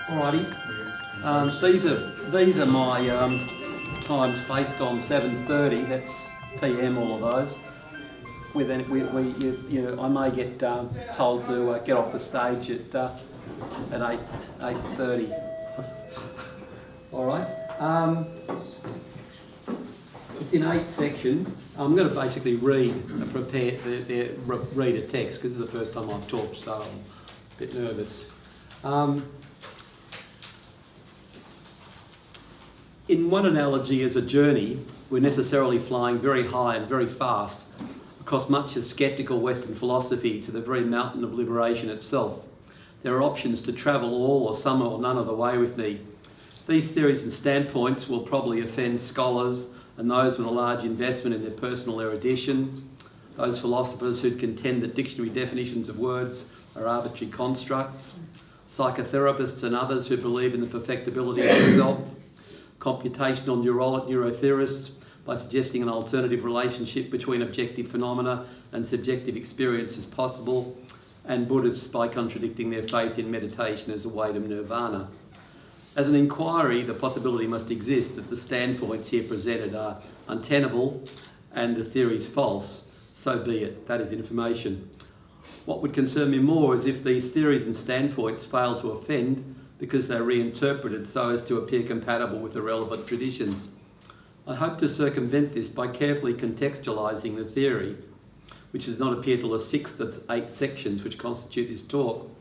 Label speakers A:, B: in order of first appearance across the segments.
A: Alrighty. These are my times based on 7:30. That's PM. All of those. I may get told to get off the stage at 8:30. All right. It's in 8 sections. I'm going to basically read a text because this is the first time I've talked, so I'm a bit nervous. In one analogy, as a journey, we're necessarily flying very high and very fast across much of sceptical Western philosophy to the very mountain of liberation itself. There are options to travel all or some or none of the way with me. These theories and standpoints will probably offend scholars and those with a large investment in their personal erudition, those philosophers who contend that dictionary definitions of words are arbitrary constructs, psychotherapists and others who believe in the perfectibility of the self, computational neurotheorists by suggesting an alternative relationship between objective phenomena and subjective experience is possible, and Buddhists by contradicting their faith in meditation as a way to nirvana. As an inquiry, the possibility must exist that the standpoints here presented are untenable and the theories false. So be it. That is information. What would concern me more is if these theories and standpoints fail to offend because they're reinterpreted so as to appear compatible with the relevant traditions. I hope to circumvent this by carefully contextualising the theory, which does not appear till the 6th of 8 sections which constitute this talk,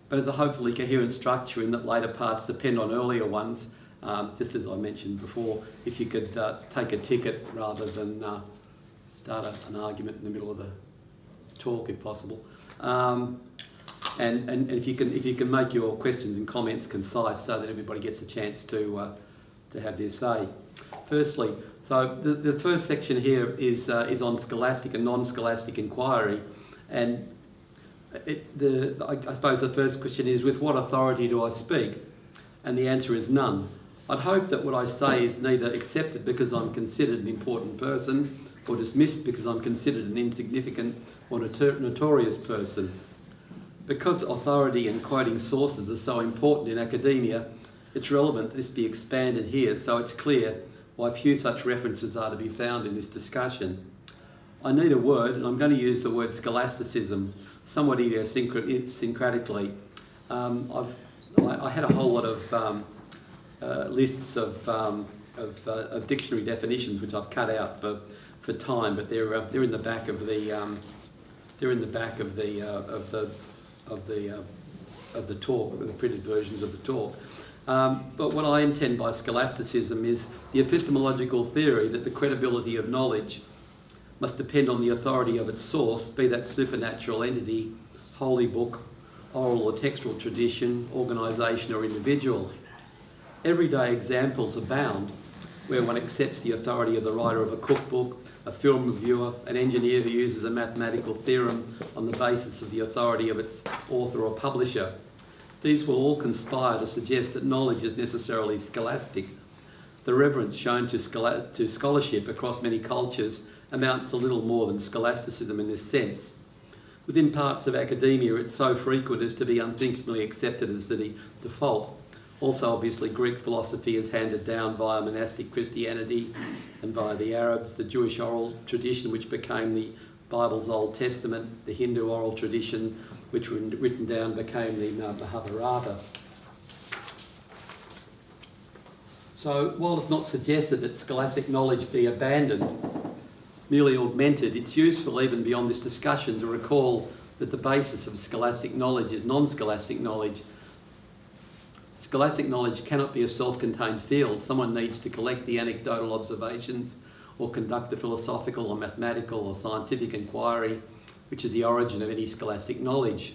A: but as a hopefully coherent structure in that later parts depend on earlier ones, just as I mentioned before, if you could take a ticket rather than start an argument in the middle of the talk if possible. And if you can make your questions and comments concise so that everybody gets a chance to have their say. Firstly, so the first section here is on scholastic and non-scholastic inquiry, and I suppose the first question is, with what authority do I speak? And the answer is none. I'd hope that what I say is neither accepted because I'm considered an important person or dismissed because I'm considered an insignificant or notorious person. Because authority and quoting sources are so important in academia, it's relevant that this be expanded here so it's clear why few such references are to be found in this discussion. I need a word, and I'm going to use the word scholasticism, somewhat idiosyncratically. I had a whole lot of lists of dictionary definitions which I've cut out for time, but they're in the back of the talk, the printed versions of the talk. But what I intend by scholasticism is the epistemological theory that the credibility of knowledge must depend on the authority of its source, be that supernatural entity, holy book, oral or textual tradition, organisation or individual. Everyday examples abound where one accepts the authority of the writer of a cookbook, a film reviewer, an engineer who uses a mathematical theorem on the basis of the authority of its author or publisher. These will all conspire to suggest that knowledge is necessarily scholastic. The reverence shown to scholarship across many cultures amounts to little more than scholasticism in this sense. Within parts of academia, it's so frequent as to be unthinkingly accepted as the default. Also, obviously, Greek philosophy is handed down via monastic Christianity and via the Arabs, the Jewish oral tradition, which became the Bible's Old Testament, the Hindu oral tradition, which written down became the Mahabharata. So, while it's not suggested that scholastic knowledge be abandoned, merely augmented, it's useful even beyond this discussion to recall that the basis of scholastic knowledge is non-scholastic knowledge. Scholastic knowledge cannot be a self-contained field. Someone needs to collect the anecdotal observations or conduct the philosophical or mathematical or scientific inquiry, which is the origin of any scholastic knowledge.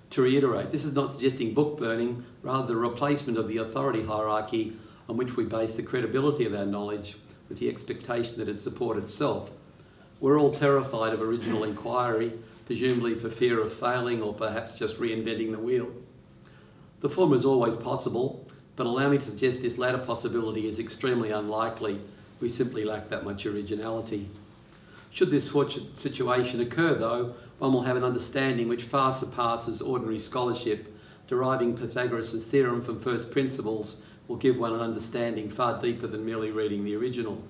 A: To reiterate, this is not suggesting book burning, rather the replacement of the authority hierarchy on which we base the credibility of our knowledge with the expectation that it support itself. We're all terrified of original inquiry, presumably for fear of failing or perhaps just reinventing the wheel. The former is always possible, but allow me to suggest this latter possibility is extremely unlikely. We simply lack that much originality. Should this situation occur, though, one will have an understanding which far surpasses ordinary scholarship deriving Pythagoras' theorem from first principles will give one an understanding far deeper than merely reading the original.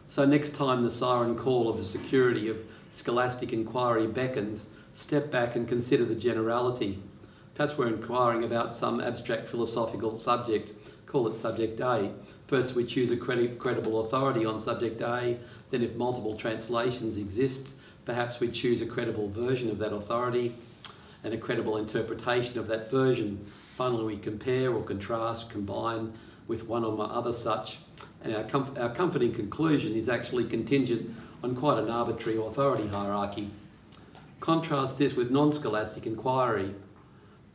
A: So next time the siren call of the security of scholastic inquiry beckons, step back and consider the generality. Perhaps we're inquiring about some abstract philosophical subject, call it subject A. First we choose a credible authority on subject A, then if multiple translations exist, perhaps we choose a credible version of that authority and a credible interpretation of that version. Finally we compare or contrast, combine with one or other such, and our comforting conclusion is actually contingent on quite an arbitrary authority hierarchy. Contrast this with non-scholastic inquiry.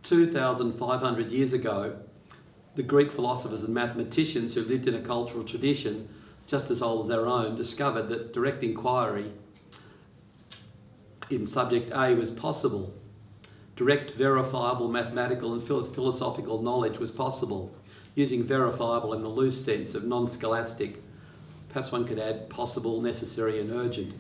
A: 2,500 years ago, the Greek philosophers and mathematicians who lived in a cultural tradition just as old as our own discovered that direct inquiry in subject A was possible. Direct, verifiable mathematical and philosophical knowledge was possible, using verifiable in the loose sense of non-scholastic. Perhaps one could add possible, necessary and urgent.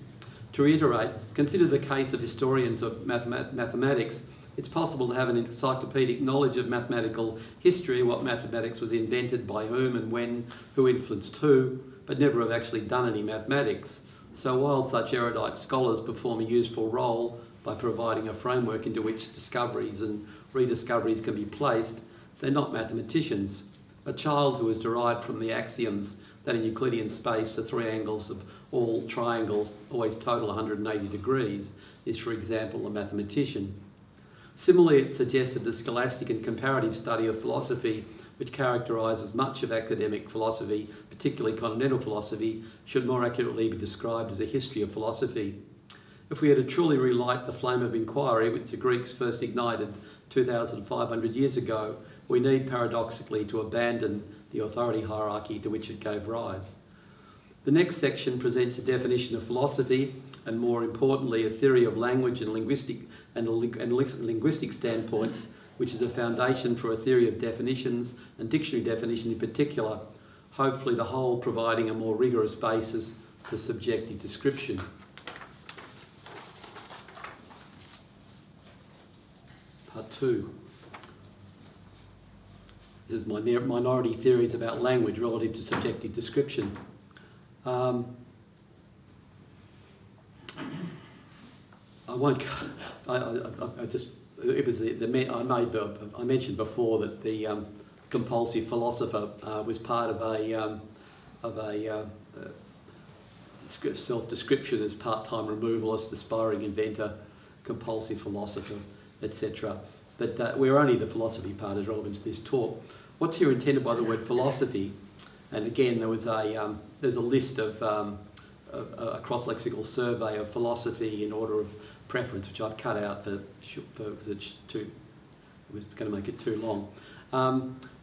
A: To reiterate, consider the case of historians of mathematics. It's possible to have an encyclopedic knowledge of mathematical history, what mathematics was invented, by whom and when, who influenced who, but never have actually done any mathematics. So while such erudite scholars perform a useful role by providing a framework into which discoveries and rediscoveries can be placed, they're not mathematicians. A child who is derived from the axioms that in Euclidean space the three angles of all triangles always total 180 degrees is, for example, a mathematician. Similarly, it suggested the scholastic and comparative study of philosophy, which characterises much of academic philosophy, particularly continental philosophy, should more accurately be described as a history of philosophy. If we are to truly relight the flame of inquiry which the Greeks first ignited 2,500 years ago, we need paradoxically to abandon the authority hierarchy to which it gave rise. The next section presents a definition of philosophy and, more importantly, a theory of language and linguistic standpoints, which is a foundation for a theory of definitions and dictionary definition in particular, hopefully the whole providing a more rigorous basis for subjective description. Part 2. This is my minority theories about language relative to subjective description. I mentioned before that the compulsive philosopher was part of a self-description as part-time removalist, aspiring inventor, compulsive philosopher, etc. But we're only the philosophy part is relevant to this talk. What's here intended by the word philosophy? And again, there's a list of a cross-lexical survey of philosophy in order of preference, which I've cut out because it was going to make it too long.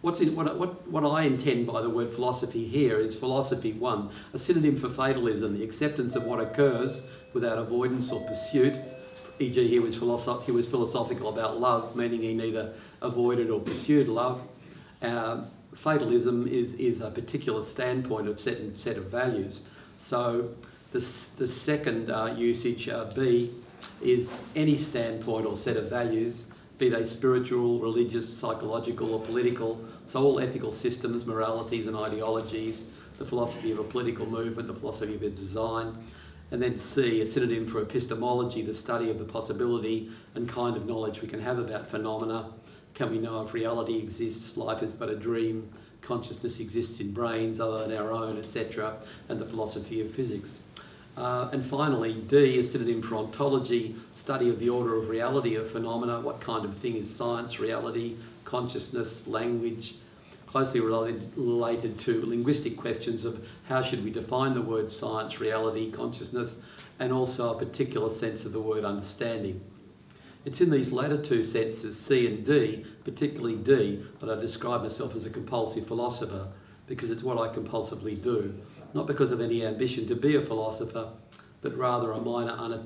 A: What I intend by the word philosophy here is philosophy, one, a synonym for fatalism, the acceptance of what occurs without avoidance or pursuit. E.g. he was philosophical about love, meaning he neither avoided or pursued love. Fatalism is a particular standpoint of set of values. So the second usage, B, is any standpoint or set of values, be they spiritual, religious, psychological or political, so all ethical systems, moralities and ideologies, the philosophy of a political movement, the philosophy of a design. And then C, a synonym for epistemology, the study of the possibility and kind of knowledge we can have about phenomena. Can we know if reality exists, life is but a dream, consciousness exists in brains other than our own, etc., and the philosophy of physics. And finally, D, a synonym for ontology, study of the order of reality of phenomena, what kind of thing is science, reality, consciousness, language, closely related to linguistic questions of how should we define the word science, reality, consciousness, and also a particular sense of the word understanding. It's in these latter two senses, C and D, particularly D, that I describe myself as a compulsive philosopher, because it's what I compulsively do, not because of any ambition to be a philosopher, but rather a minor,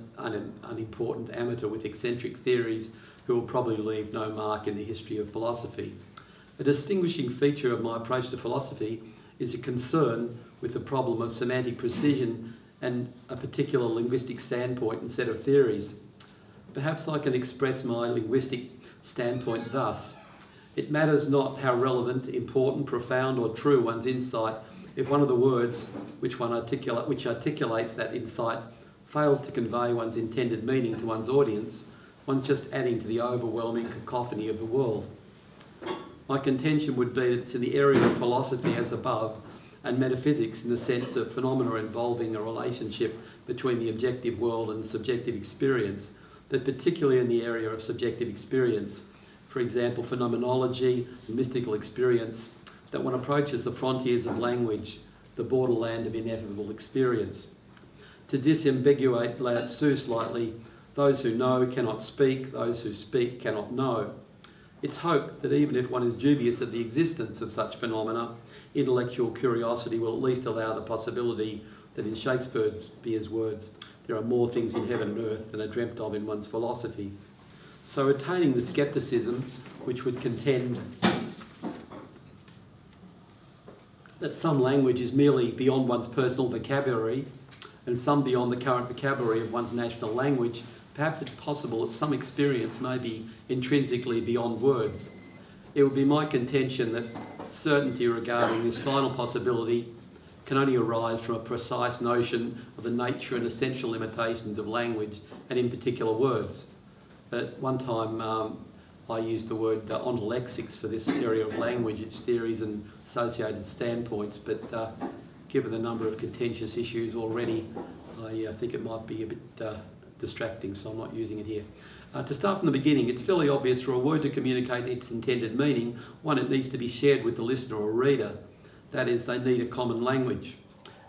A: unimportant amateur with eccentric theories who will probably leave no mark in the history of philosophy. A distinguishing feature of my approach to philosophy is a concern with the problem of semantic precision and a particular linguistic standpoint and set of theories. Perhaps I can express my linguistic standpoint thus. It matters not how relevant, important, profound or true one's insight if one of the words which articulates that insight fails to convey one's intended meaning to one's audience, one's just adding to the overwhelming cacophony of the world. My contention would be that it's in the area of philosophy as above and metaphysics in the sense of phenomena involving a relationship between the objective world and subjective experience, but particularly in the area of subjective experience, for example, phenomenology, the mystical experience, that one approaches the frontiers of language, the borderland of ineffable experience. To disambiguate Lao Tzu slightly, those who know cannot speak, those who speak cannot know. It's hoped that even if one is dubious of the existence of such phenomena, intellectual curiosity will at least allow the possibility that in Shakespeare's words, there are more things in heaven and earth than are dreamt of in one's philosophy. So attaining the scepticism which would contend that some language is merely beyond one's personal vocabulary and some beyond the current vocabulary of one's national language, perhaps it's possible that some experience may be intrinsically beyond words. It would be my contention that certainty regarding this final possibility can only arise from a precise notion of the nature and essential limitations of language, and in particular words. At one time I used the word ontolexics for this area of language, its theories and associated standpoints, but given the number of contentious issues already, I think it might be a bit distracting, so I'm not using it here. To start from the beginning, it's fairly obvious for a word to communicate its intended meaning, one, it needs to be shared with the listener or reader. That is, they need a common language.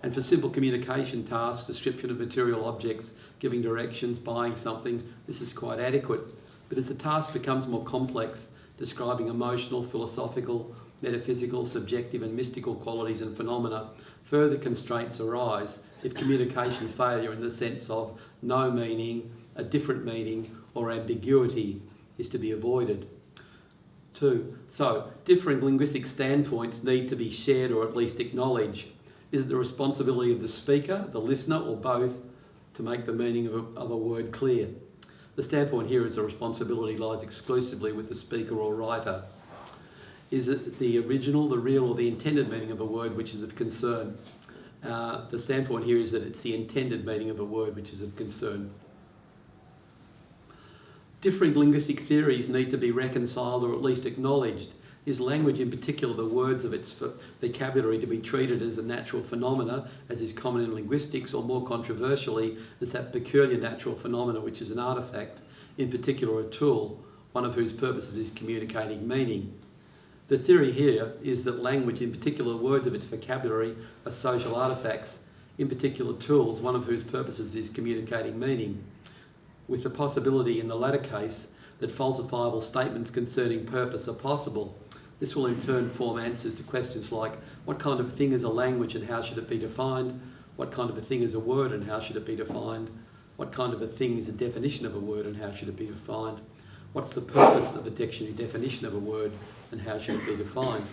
A: And for simple communication tasks, description of material objects, giving directions, buying something, this is quite adequate. But as the task becomes more complex, describing emotional, philosophical, metaphysical, subjective and mystical qualities and phenomena, further constraints arise if communication failure in the sense of no meaning, a different meaning or ambiguity is to be avoided. 2. So, differing linguistic standpoints need to be shared or at least acknowledged. Is it the responsibility of the speaker, the listener, or both to make the meaning of a word clear? The standpoint here is the responsibility lies exclusively with the speaker or writer. Is it the original, the real, or the intended meaning of a word which is of concern? The standpoint here is that it's the intended meaning of a word which is of concern. Differing linguistic theories need to be reconciled or at least acknowledged. Is language, in particular the words of its vocabulary, to be treated as a natural phenomena, as is common in linguistics, or more controversially, as that peculiar natural phenomena which is an artefact, in particular a tool, one of whose purposes is communicating meaning? The theory here is that language, in particular words of its vocabulary, are social artefacts, in particular tools, one of whose purposes is communicating meaning, with the possibility in the latter case that falsifiable statements concerning purpose are possible. This will in turn form answers to questions like, what kind of thing is a language and how should it be defined? What kind of a thing is a word and how should it be defined? What kind of a thing is a definition of a word and how should it be defined? What's the purpose of a dictionary definition of a word and how should it be defined?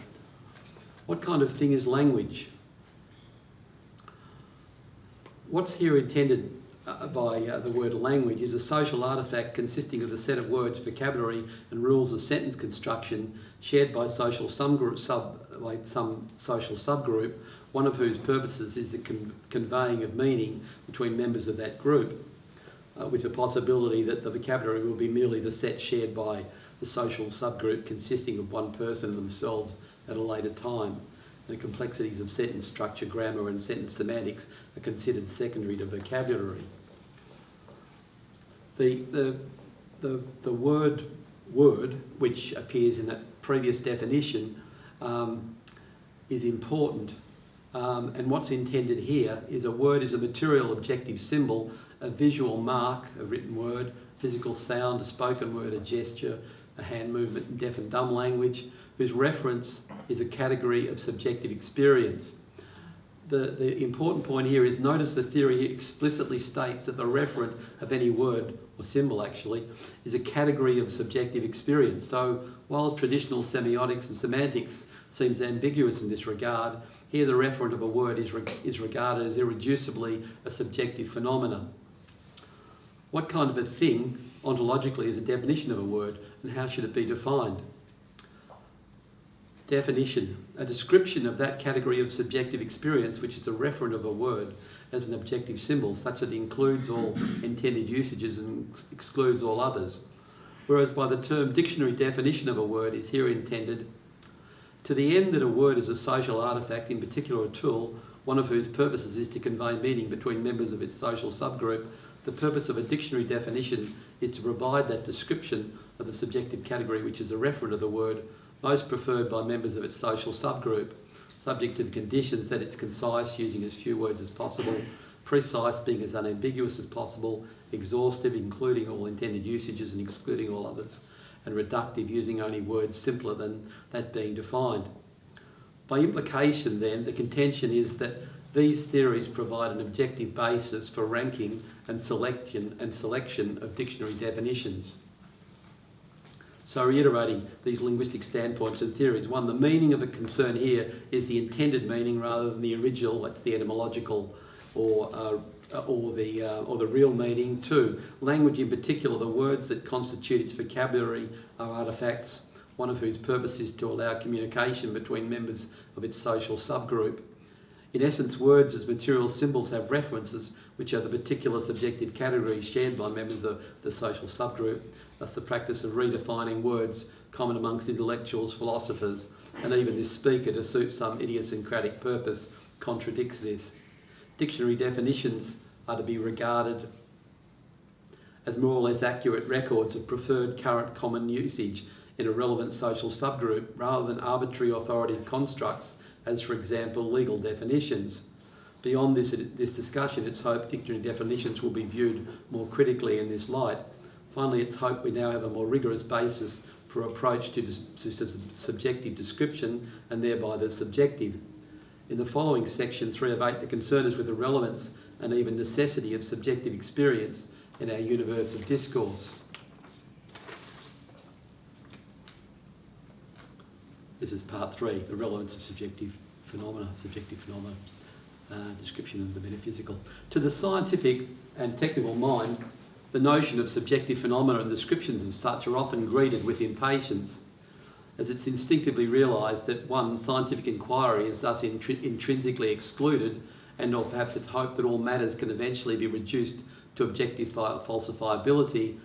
A: What kind of thing is language? What's here intended by the word language is a social artefact consisting of the set of words, vocabulary and rules of sentence construction shared by some social subgroup, one of whose purposes is the conveying of meaning between members of that group, with the possibility that the vocabulary will be merely the set shared by the social subgroup consisting of one person themselves at a later time. The complexities of sentence structure, grammar and sentence semantics are considered secondary to vocabulary. The word, which appears in that previous definition, is important. And what's intended here is a word is a material objective symbol, a visual mark, a written word, physical sound, a spoken word, a gesture, a hand movement in deaf and dumb language, whose reference is a category of subjective experience. The important point here is notice the theory explicitly states that the referent of any word, or symbol actually, is a category of subjective experience. So while traditional semiotics and semantics seems ambiguous in this regard, here the referent of a word is regarded as irreducibly a subjective phenomenon. What kind of a thing, ontologically, is a definition of a word, and how should it be defined? Definition: a description of that category of subjective experience which is a referent of a word as an objective symbol, such that it includes all intended usages and excludes all others. Whereas by the term dictionary definition of a word is here intended to the end that a word is a social artefact, in particular a tool, one of whose purposes is to convey meaning between members of its social subgroup. The purpose of a dictionary definition is to provide that description of the subjective category which is a referent of the word, most preferred by members of its social subgroup, subject to the conditions that it's concise, using as few words as possible, precise, being as unambiguous as possible, exhaustive, including all intended usages and excluding all others, and reductive, using only words simpler than that being defined. By implication, then, the contention is that these theories provide an objective basis for ranking and selection of dictionary definitions. So reiterating these linguistic standpoints and theories, one, the meaning of a concern here is the intended meaning rather than the original, that's the etymological or the real meaning. Two, language in particular, the words that constitute its vocabulary are artefacts, one of whose purpose is to allow communication between members of its social subgroup. In essence, words as material symbols have references which are the particular subjective categories shared by members of the social subgroup. Thus the practice of redefining words common amongst intellectuals, philosophers, and even this speaker to suit some idiosyncratic purpose contradicts this. Dictionary definitions are to be regarded as more or less accurate records of preferred current common usage in a relevant social subgroup rather than arbitrary authoritative constructs as, for example, legal definitions. Beyond this discussion, it's hoped dictionary definitions will be viewed more critically in this light. Finally, it's hoped we now have a more rigorous basis for approach to subjective description and thereby the subjective. In the following section 3 of 8, the concern is with the relevance and even necessity of subjective experience in our universe of discourse. This is part 3, the relevance of subjective phenomena, description of the metaphysical. To the scientific and technical mind, the notion of subjective phenomena and descriptions of such are often greeted with impatience, as it's instinctively realised that one, scientific inquiry is thus intrinsically excluded, and or perhaps it's hoped that all matters can eventually be reduced to objective falsifiability,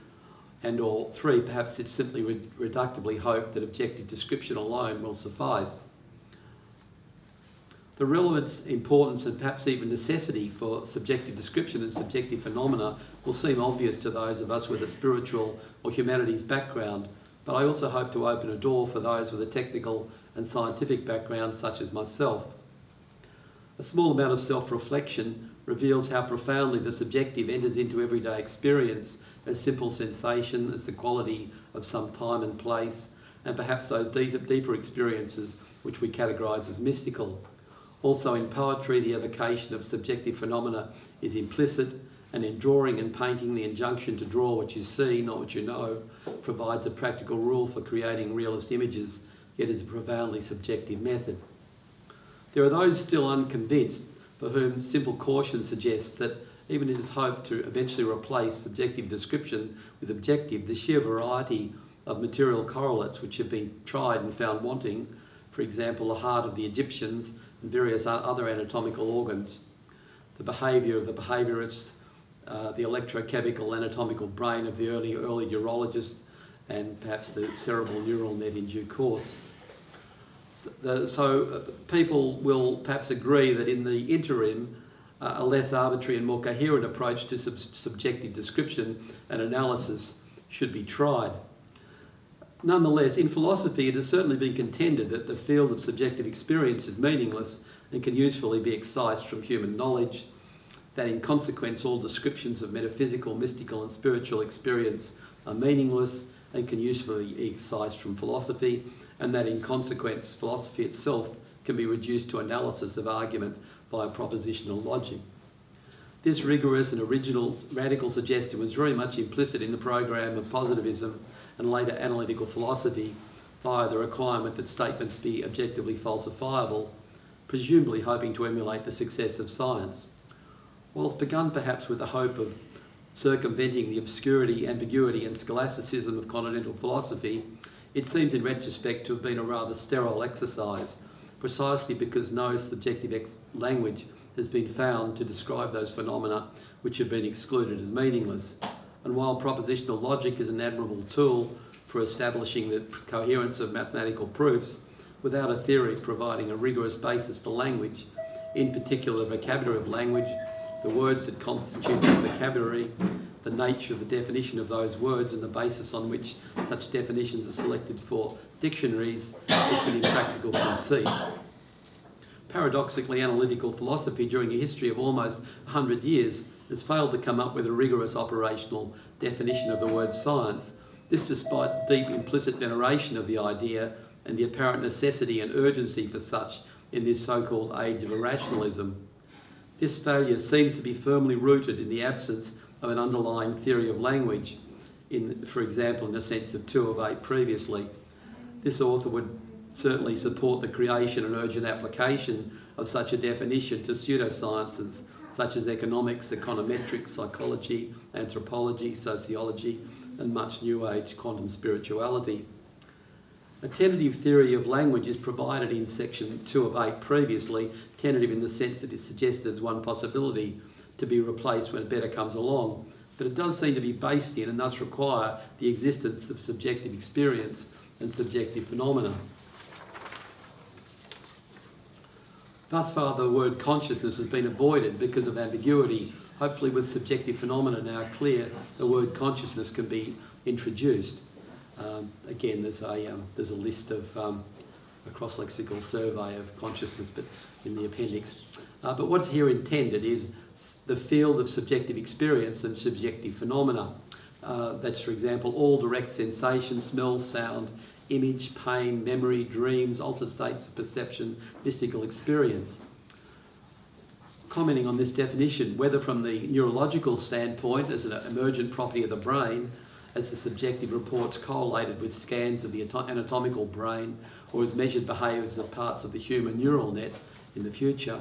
A: and or 3, perhaps it's simply reductively hoped that objective description alone will suffice. The relevance, importance and perhaps even necessity for subjective description and subjective phenomena will seem obvious to those of us with a spiritual or humanities background, but I also hope to open a door for those with a technical and scientific background such as myself. A small amount of self-reflection reveals how profoundly the subjective enters into everyday experience as simple sensation, as the quality of some time and place, and perhaps those deeper experiences which we categorise as mystical. Also in poetry, the evocation of subjective phenomena is implicit, and in drawing and painting, the injunction to draw what you see, not what you know, provides a practical rule for creating realist images, yet is a profoundly subjective method. There are those still unconvinced for whom simple caution suggests that even it is hoped to eventually replace subjective description with objective, the sheer variety of material correlates which have been tried and found wanting, for example, the heart of the Egyptians and various other anatomical organs, the behaviour of the behaviourists, the electrochemical anatomical brain of the early neurologist, and perhaps the cerebral neural net in due course. So people will perhaps agree that in the interim, a less arbitrary and more coherent approach to subjective description and analysis should be tried. Nonetheless, in philosophy, it has certainly been contended that the field of subjective experience is meaningless and can usefully be excised from human knowledge, that in consequence all descriptions of metaphysical, mystical and spiritual experience are meaningless and can usefully be excised from philosophy, and that in consequence philosophy itself can be reduced to analysis of argument by propositional logic. This rigorous and original radical suggestion was very much implicit in the program of positivism and later analytical philosophy via the requirement that statements be objectively falsifiable, presumably hoping to emulate the success of science. Whilst begun perhaps with the hope of circumventing the obscurity, ambiguity and scholasticism of continental philosophy, It seems in retrospect to have been a rather sterile exercise, precisely because no subjective language has been found to describe those phenomena which have been excluded as meaningless. And while propositional logic is an admirable tool for establishing the coherence of mathematical proofs, without a theory providing a rigorous basis for language, in particular the vocabulary of language, the words that constitute the vocabulary, the nature of the definition of those words and the basis on which such definitions are selected for dictionaries, it's an impractical conceit. Paradoxically, analytical philosophy during a history of almost 100 years has failed to come up with a rigorous operational definition of the word science. This despite deep implicit veneration of the idea and the apparent necessity and urgency for such in this so-called age of irrationalism. This failure seems to be firmly rooted in the absence of an underlying theory of language, for example, in the sense of 2 of 8 previously. This author would certainly support the creation and urgent application of such a definition to pseudosciences such as economics, econometrics, psychology, anthropology, sociology, and much New Age quantum spirituality. A tentative theory of language is provided in section 2 of 8 previously, tentative in the sense that it suggested as one possibility to be replaced when better comes along, but it does seem to be based in and thus require the existence of subjective experience and subjective phenomena. Thus far, the word consciousness has been avoided because of ambiguity. Hopefully, with subjective phenomena now clear, the word consciousness can be introduced. Again, there's a list of a cross-lexical survey of consciousness, but in the appendix. But what's here intended is the field of subjective experience and subjective phenomena. That's, for example, all direct sensation, smell, sound, image, pain, memory, dreams, altered states of perception, mystical experience. Commenting on this definition, whether from the neurological standpoint as an emergent property of the brain, as the subjective reports correlated with scans of the anatomical brain, or as measured behaviours of parts of the human neural net in the future,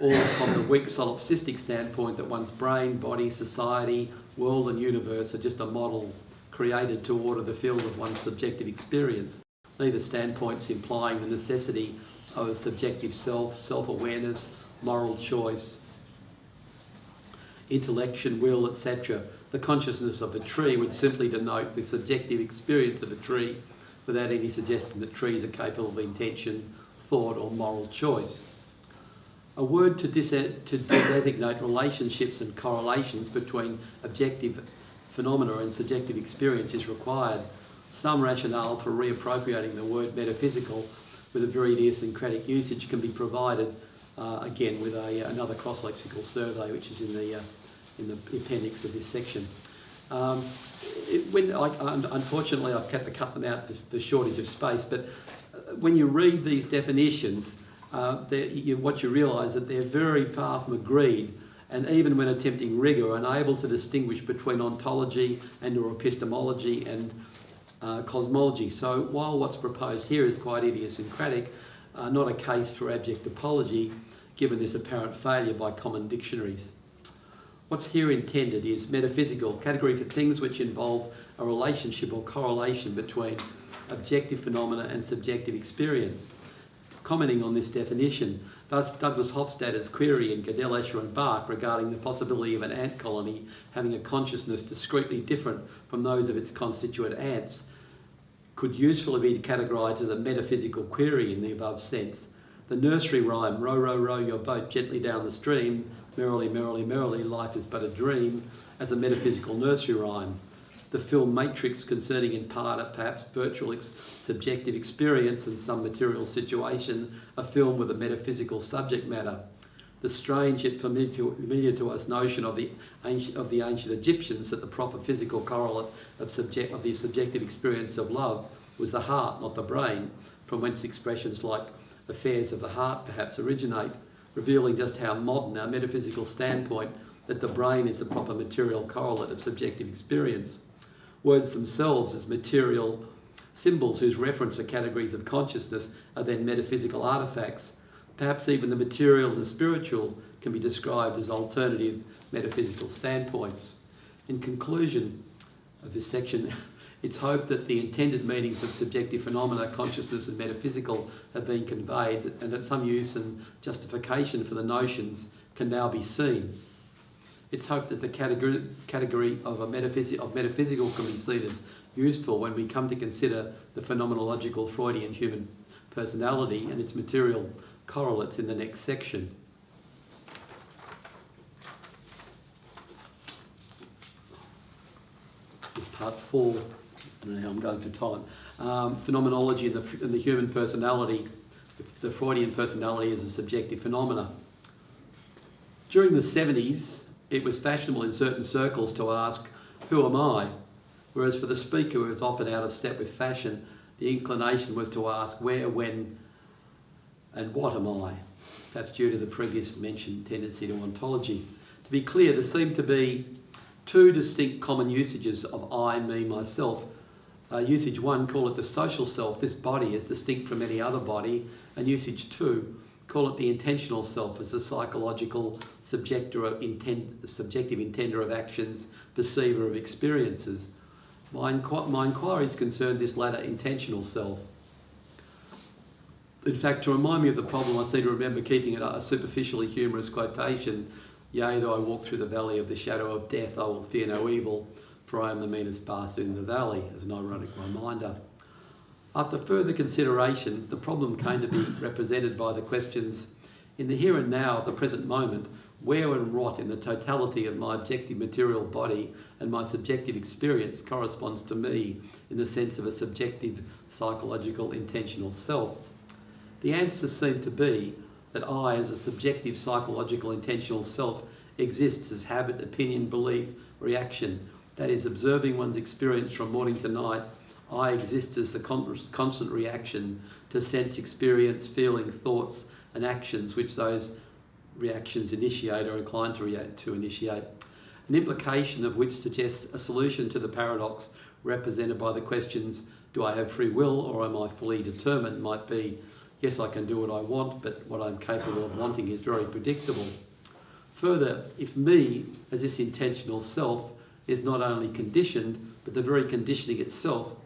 A: or from the weak solipsistic standpoint that one's brain, body, society, world and universe are just a model created to order the field of one's subjective experience. Neither standpoints implying the necessity of a subjective self, self-awareness, moral choice, intellection, will, etc. The consciousness of a tree would simply denote the subjective experience of a tree without any suggestion that trees are capable of intention, thought or moral choice. A word to designate relationships and correlations between objective phenomena and subjective experience is required. Some rationale for reappropriating the word metaphysical with a very idiosyncratic usage can be provided, again with another cross-lexical survey which is in the appendix of this section. Unfortunately, I've had to cut them out for shortage of space, but when you read these definitions, what you realise that they're very far from agreed, and even when attempting rigour, unable to distinguish between ontology and or epistemology and cosmology. So while what's proposed here is quite idiosyncratic, not a case for abject apology, given this apparent failure by common dictionaries. What's here intended is metaphysical, category for things which involve a relationship or correlation between objective phenomena and subjective experience. Commenting on this definition, thus Douglas Hofstadter's query in Gödel, Escher and Bach regarding the possibility of an ant colony having a consciousness discretely different from those of its constituent ants could usefully be categorised as a metaphysical query in the above sense. The nursery rhyme, row, row, row your boat gently down the stream, merrily, merrily, merrily, life is but a dream, as a metaphysical nursery rhyme. The film Matrix, concerning in part perhaps virtual subjective experience and some material situation, a film with a metaphysical subject matter. The strange yet familiar to us notion of the ancient Egyptians that the proper physical correlate of the subjective experience of love was the heart, not the brain, from whence expressions like affairs of the heart perhaps originate, revealing just how modern our metaphysical standpoint that the brain is the proper material correlate of subjective experience. Words themselves as material symbols whose reference to categories of consciousness are then metaphysical artefacts. Perhaps even the material and the spiritual can be described as alternative metaphysical standpoints. In conclusion of this section, It's hoped that the intended meanings of subjective phenomena, consciousness and metaphysical, have been conveyed, and that some use and justification for the notions can now be seen. It's hoped that the category of metaphysical can be seen as useful when we come to consider the phenomenological Freudian human personality and its material correlates in the next section. This part 4, I don't know how I'm going for time. Phenomenology and the human personality, the Freudian personality as a subjective phenomena. During the 70s, it was fashionable in certain circles to ask, "Who am I?" Whereas for the speaker who was often out of step with fashion, the inclination was to ask, "Where, when, and what am I?" Perhaps due to the previous mentioned tendency to ontology. To be clear, there seemed to be two distinct common usages of I, me, myself. Usage 1, call it the social self, this body is distinct from any other body. And usage 2, call it the intentional self as the psychological subjective intender of actions, perceiver of experiences. My inquiries concerned this latter intentional self. In fact, to remind me of the problem, I seem to remember keeping it a superficially humorous quotation, "Yea, though I walk through the valley of the shadow of death, I will fear no evil, for I am the meanest bastard in the valley," as an ironic reminder. After further consideration, the problem came to be represented by the questions, in the here and now of the present moment, where and what in the totality of my objective material body and my subjective experience corresponds to me in the sense of a subjective psychological intentional self. The answer seemed to be that I, as a subjective psychological intentional self, exists as habit, opinion, belief, reaction. That is, observing one's experience from morning to night, I exist as the constant reaction to sense experience, feeling, thoughts and actions which those reactions initiate or inclined to initiate. An implication of which suggests a solution to the paradox represented by the questions, do I have free will or am I fully determined, might be, yes, I can do what I want, but what I'm capable of wanting is very predictable. Further, if me, as this intentional self, is not only conditioned, but the very conditioning itself,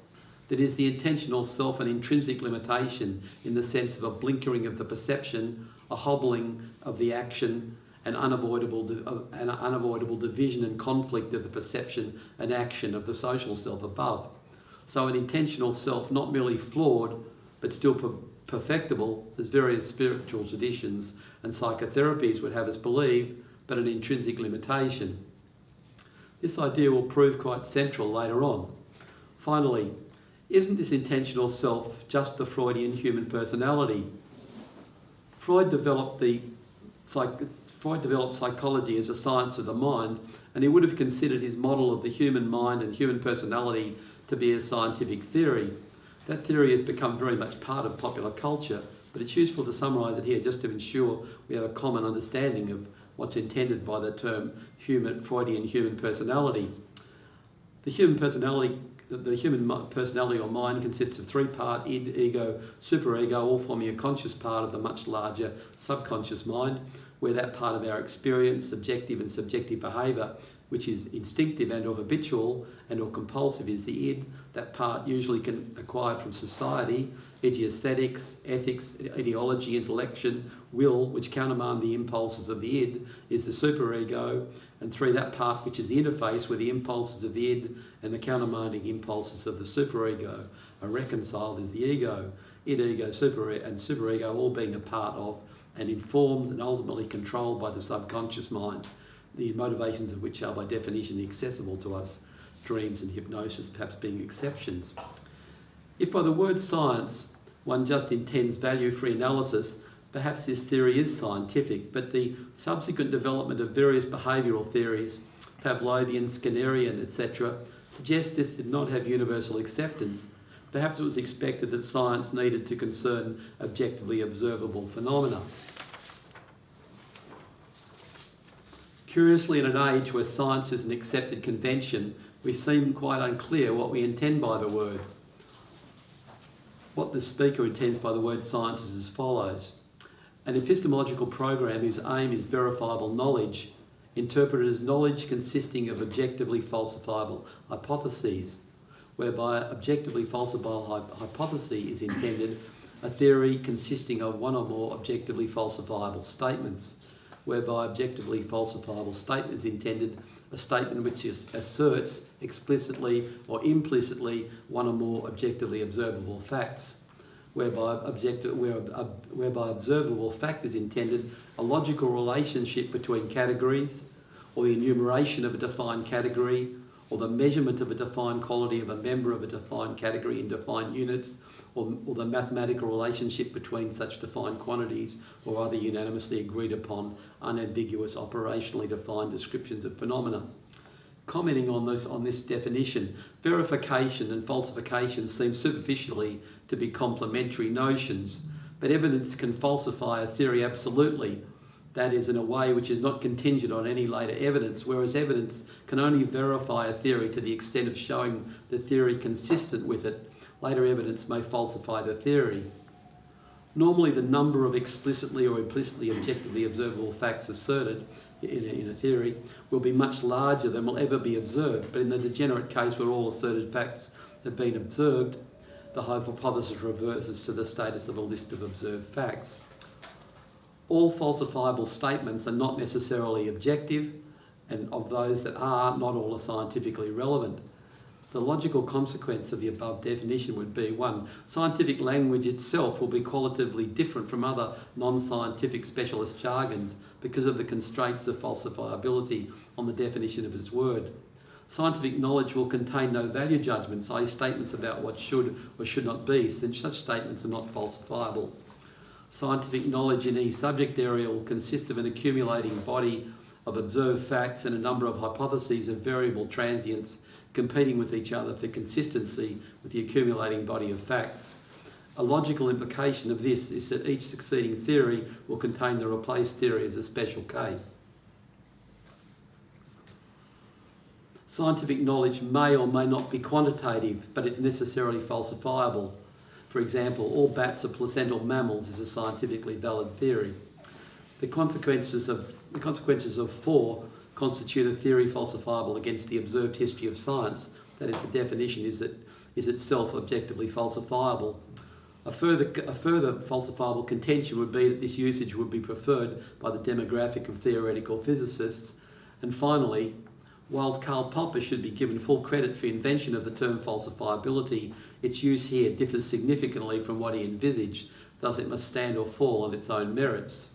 A: then is the intentional self an intrinsic limitation in the sense of a blinkering of the perception, a hobbling of the action, an unavoidable division and conflict of the perception and action of the social self above. So an intentional self not merely flawed, but still perfectible, as various spiritual traditions and psychotherapies would have us believe, but an intrinsic limitation. This idea will prove quite central later on. Finally, isn't this intentional self just the Freudian human personality? Freud developed psychology as a science of the mind, and he would have considered his model of the human mind and human personality to be a scientific theory. That theory has become very much part of popular culture, but it's useful to summarise it here just to ensure we have a common understanding of what's intended by the term Freudian human personality. The human personality or mind consists of three-part id, ego, superego, all forming a conscious part of the much larger subconscious mind, where that part of our experience, subjective and subjective behaviour, which is instinctive and or habitual and or compulsive, is the id. That part usually acquired from society, e.g. aesthetics, ethics, ideology, intellection, will, which countermand the impulses of the id, is the superego. And 3, that part which is the interface where the impulses of the id and the countermanding impulses of the superego are reconciled, is the ego. Id, ego, superego all being a part of and informed and ultimately controlled by the subconscious mind, the motivations of which are by definition accessible to us, dreams and hypnosis perhaps being exceptions. If by the word science one just intends value-free analysis, perhaps this theory is scientific, but the subsequent development of various behavioural theories, Pavlovian, Skinnerian, etc., suggests this did not have universal acceptance. Perhaps it was expected that science needed to concern objectively observable phenomena. Curiously, in an age where science is an accepted convention, we seem quite unclear what we intend by the word. What the speaker intends by the word science is as follows. An epistemological program whose aim is verifiable knowledge, interpreted as knowledge consisting of objectively falsifiable hypotheses. whereby objectively falsifiable hypothesis is intended a theory consisting of one or more objectively falsifiable statements, whereby objectively falsifiable statement is intended a statement which asserts explicitly or implicitly one or more objectively observable facts, whereby observable fact is intended a logical relationship between categories, or the enumeration of a defined category, or the measurement of a defined quality of a member of a defined category in defined units, or the mathematical relationship between such defined quantities or other unanimously agreed upon, unambiguous, operationally defined descriptions of phenomena. Commenting on this definition, verification and falsification seem superficially to be complementary notions, but evidence can falsify a theory absolutely, that is, in a way which is not contingent on any later evidence, whereas evidence can only verify a theory to the extent of showing the theory consistent with it. Later evidence may falsify the theory. Normally, the number of explicitly or implicitly objectively observable facts asserted in a theory will be much larger than will ever be observed, but in the degenerate case where all asserted facts have been observed, the hypothesis reverses to the status of a list of observed facts. All falsifiable statements are not necessarily objective, and of those that are, not all are scientifically relevant. The logical consequence of the above definition would be 1. Scientific language itself will be qualitatively different from other non-scientific specialist jargons because of the constraints of falsifiability on the definition of its word. Scientific knowledge will contain no value judgments, i.e. statements about what should or should not be, since such statements are not falsifiable. Scientific knowledge in each subject area will consist of an accumulating body of observed facts and a number of hypotheses of variable transients competing with each other for consistency with the accumulating body of facts. A logical implication of this is that each succeeding theory will contain the replaced theory as a special case. Scientific knowledge may or may not be quantitative, but it's necessarily falsifiable. For example, all bats are placental mammals is a scientifically valid theory. The consequences of 4 constitute a theory falsifiable against the observed history of science. That is, the definition is itself objectively falsifiable. A further falsifiable contention would be that this usage would be preferred by the demographic of theoretical physicists. And finally, whilst Karl Popper should be given full credit for invention of the term falsifiability, its use here differs significantly from what he envisaged, thus it must stand or fall on its own merits.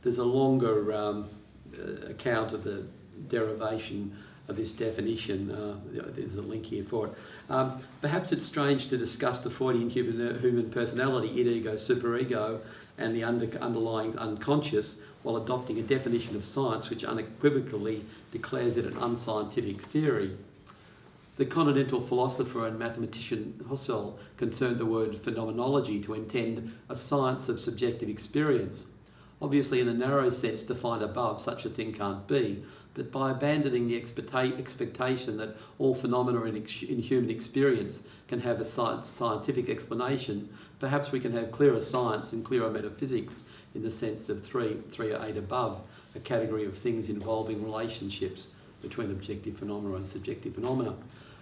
A: There's a longer account of the derivation of this definition. There's a link here for it. Perhaps it's strange to discuss the Freudian human personality, id, ego, superego, and the underlying unconscious, while adopting a definition of science which unequivocally declares it an unscientific theory. The continental philosopher and mathematician Husserl concerned the word phenomenology to intend a science of subjective experience. Obviously, in the narrow sense defined above, such a thing can't be, but by abandoning the expectation that all phenomena in human experience can have a scientific explanation, perhaps we can have clearer science and clearer metaphysics in the sense of 3 or 8 above, a category of things involving relationships between objective phenomena and subjective phenomena.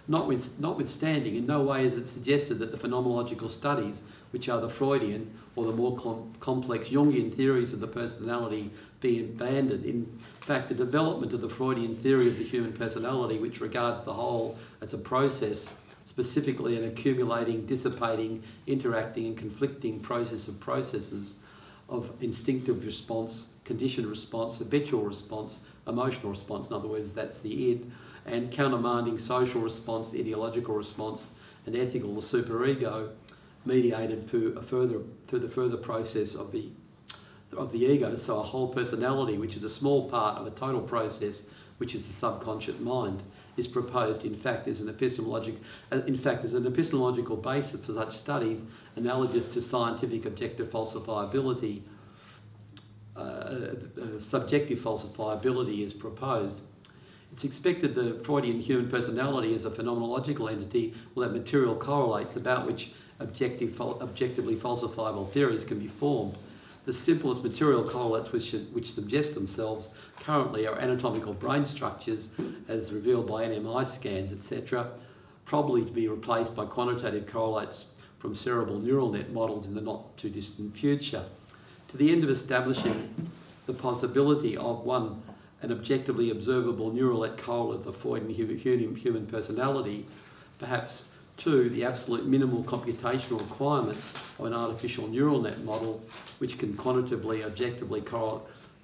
A: Notwithstanding, in no way is it suggested that the phenomenological studies, which are the Freudian or the more complex Jungian theories of the personality, be abandoned. In fact, the development of the Freudian theory of the human personality, which regards the whole as a process, specifically an accumulating, dissipating, interacting and conflicting process of processes of instinctive response, conditioned response, habitual response, emotional response, in other words, that's the id, and countermanding social response, the ideological response, and ethical, the superego, mediated through the further process of the ego. So a whole personality, which is a small part of a total process, which is the subconscious mind, is proposed. In fact, as an epistemological basis for such studies, analogous to scientific objective falsifiability. Subjective falsifiability is proposed. It's expected the Freudian human personality as a phenomenological entity will have material correlates about which objectively falsifiable theories can be formed. The simplest material correlates which suggest themselves currently are anatomical brain structures as revealed by NMI scans, etc., probably to be replaced by quantitative correlates from cerebral neural net models in the not too distant future, to the end of establishing the possibility of one, an objectively observable neural net correlate of the Freudian human personality, perhaps two, the absolute minimal computational requirements of an artificial neural net model which can quantitatively, objectively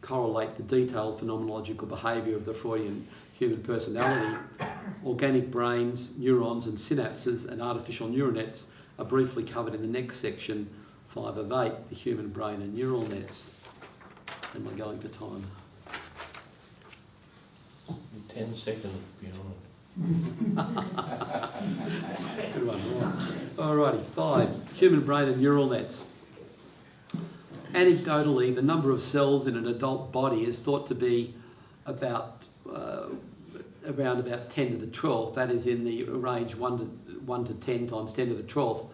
A: correlate the detailed phenomenological behaviour of the Freudian human personality. Organic brains, neurons and synapses and artificial neural nets are briefly covered in the next section, 5 of 8, the human brain and neural nets. Am I going for time?
B: 10 seconds beyond.
A: Good one. Alrighty, 5. Human brain and neural nets. Anecdotally, the number of cells in an adult body is thought to be about around about 10 to the 12th. That is in the range 1 to 10 times 10 to the 12th.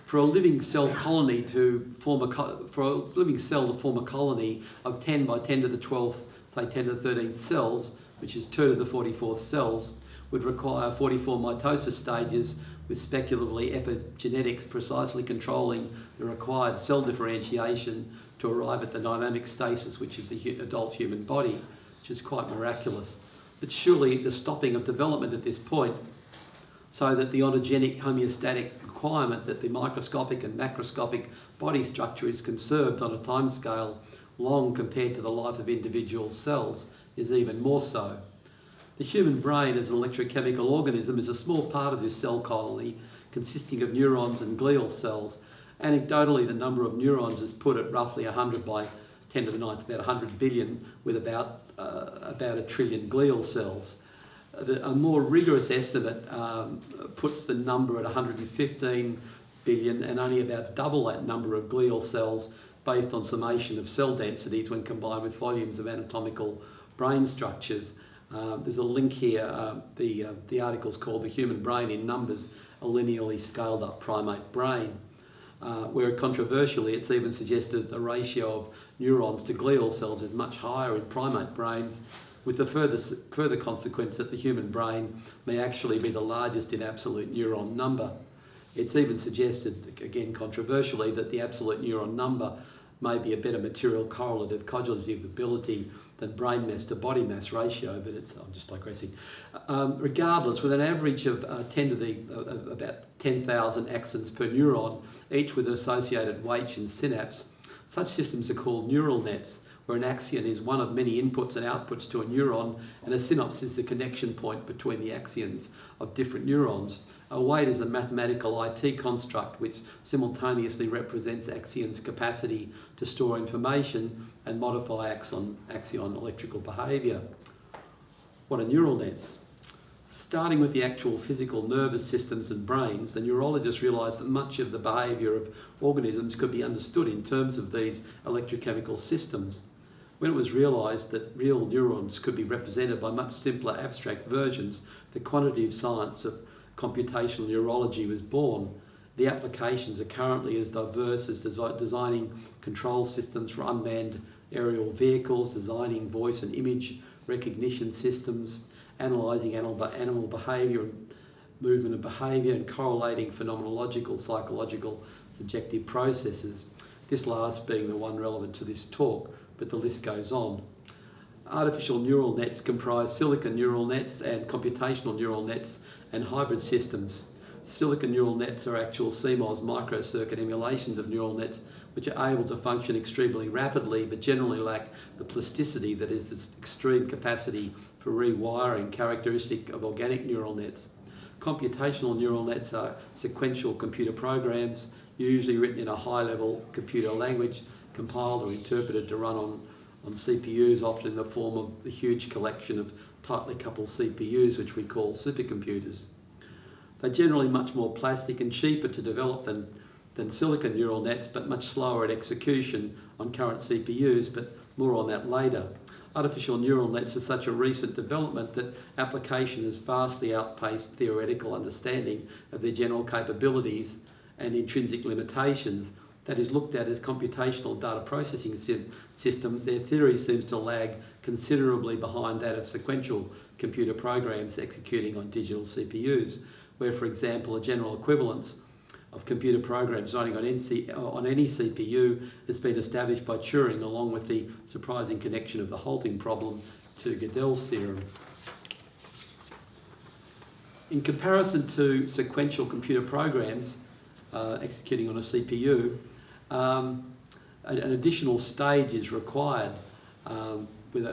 A: For a living cell colony to form a colony of 10 by 10 to the 12th, say 10 to the 13th cells, which is 2 to the 44th cells, would require 44 mitosis stages with speculatively epigenetics precisely controlling the required cell differentiation to arrive at the dynamic stasis, which is the adult human body, which is quite miraculous. But surely the stopping of development at this point, so that the ontogenic homeostatic requirement that the microscopic and macroscopic body structure is conserved on a timescale long compared to the life of individual cells, is even more so. The human brain as an electrochemical organism is a small part of this cell colony consisting of neurons and glial cells. Anecdotally, the number of neurons is put at roughly 100 by 10 to the 9th, about 100 billion, with about a trillion glial cells. A more rigorous estimate puts the number at 115 billion and only about double that number of glial cells based on summation of cell densities when combined with volumes of anatomical brain structures. There's a link here. The article's called The Human Brain in Numbers, a linearly scaled up primate brain, where controversially it's even suggested the ratio of neurons to glial cells is much higher in primate brains, with the further consequence that the human brain may actually be the largest in absolute neuron number. It's even suggested, again controversially, that the absolute neuron number may be a better material correlative cognitive ability than brain mass to body mass ratio, but I'm just digressing. Regardless, with an average of about 10,000 axons per neuron, each with an associated weight and synapse, such systems are called neural nets, where an axion is one of many inputs and outputs to a neuron, and a synapse is the connection point between the axions of different neurons. A weight is a mathematical IT construct which simultaneously represents axion's capacity to store information and modify axion electrical behaviour. What are neural nets? Starting with the actual physical nervous systems and brains, the neurologists realised that much of the behaviour of organisms could be understood in terms of these electrochemical systems. When it was realised that real neurons could be represented by much simpler abstract versions, the quantitative science of computational neurology was born. The applications are currently as diverse as designing control systems for unmanned aerial vehicles, designing voice and image recognition systems, analysing animal behaviour and movement and behaviour, and correlating phenomenological, psychological, subjective processes. This last being the one relevant to this talk, but the list goes on. Artificial neural nets comprise silicon neural nets and computational neural nets and hybrid systems. Silicon neural nets are actual CMOS microcircuit emulations of neural nets which are able to function extremely rapidly but generally lack the plasticity, that is, the extreme capacity for rewiring characteristic of organic neural nets. Computational neural nets are sequential computer programs, usually written in a high-level computer language, compiled or interpreted to run on CPUs, often in the form of the huge collection of tightly coupled CPUs, which we call supercomputers. They're generally much more plastic and cheaper to develop than silicon neural nets, but much slower at execution on current CPUs, but more on that later. Artificial neural nets are such a recent development that application has vastly outpaced theoretical understanding of their general capabilities and intrinsic limitations. that is looked at as computational data processing systems, their theory seems to lag considerably behind that of sequential computer programs executing on digital CPUs, where, for example, a general equivalence of computer programs running on any CPU has been established by Turing, along with the surprising connection of the halting problem to Gödel's theorem. In comparison to sequential computer programs executing on a CPU, an additional stage is required with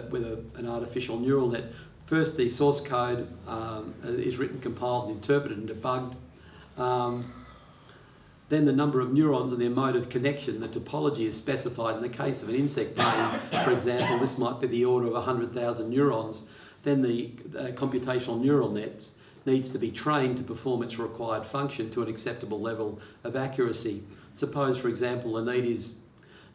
A: an artificial neural net. First, the source code is written, compiled, and interpreted and debugged. Then the number of neurons and their mode of connection, the topology, is specified. In the case of an insect brain, for example, this might be the order of 100,000 neurons. Then the computational neural net needs to be trained to perform its required function to an acceptable level of accuracy. Suppose, for example, the need is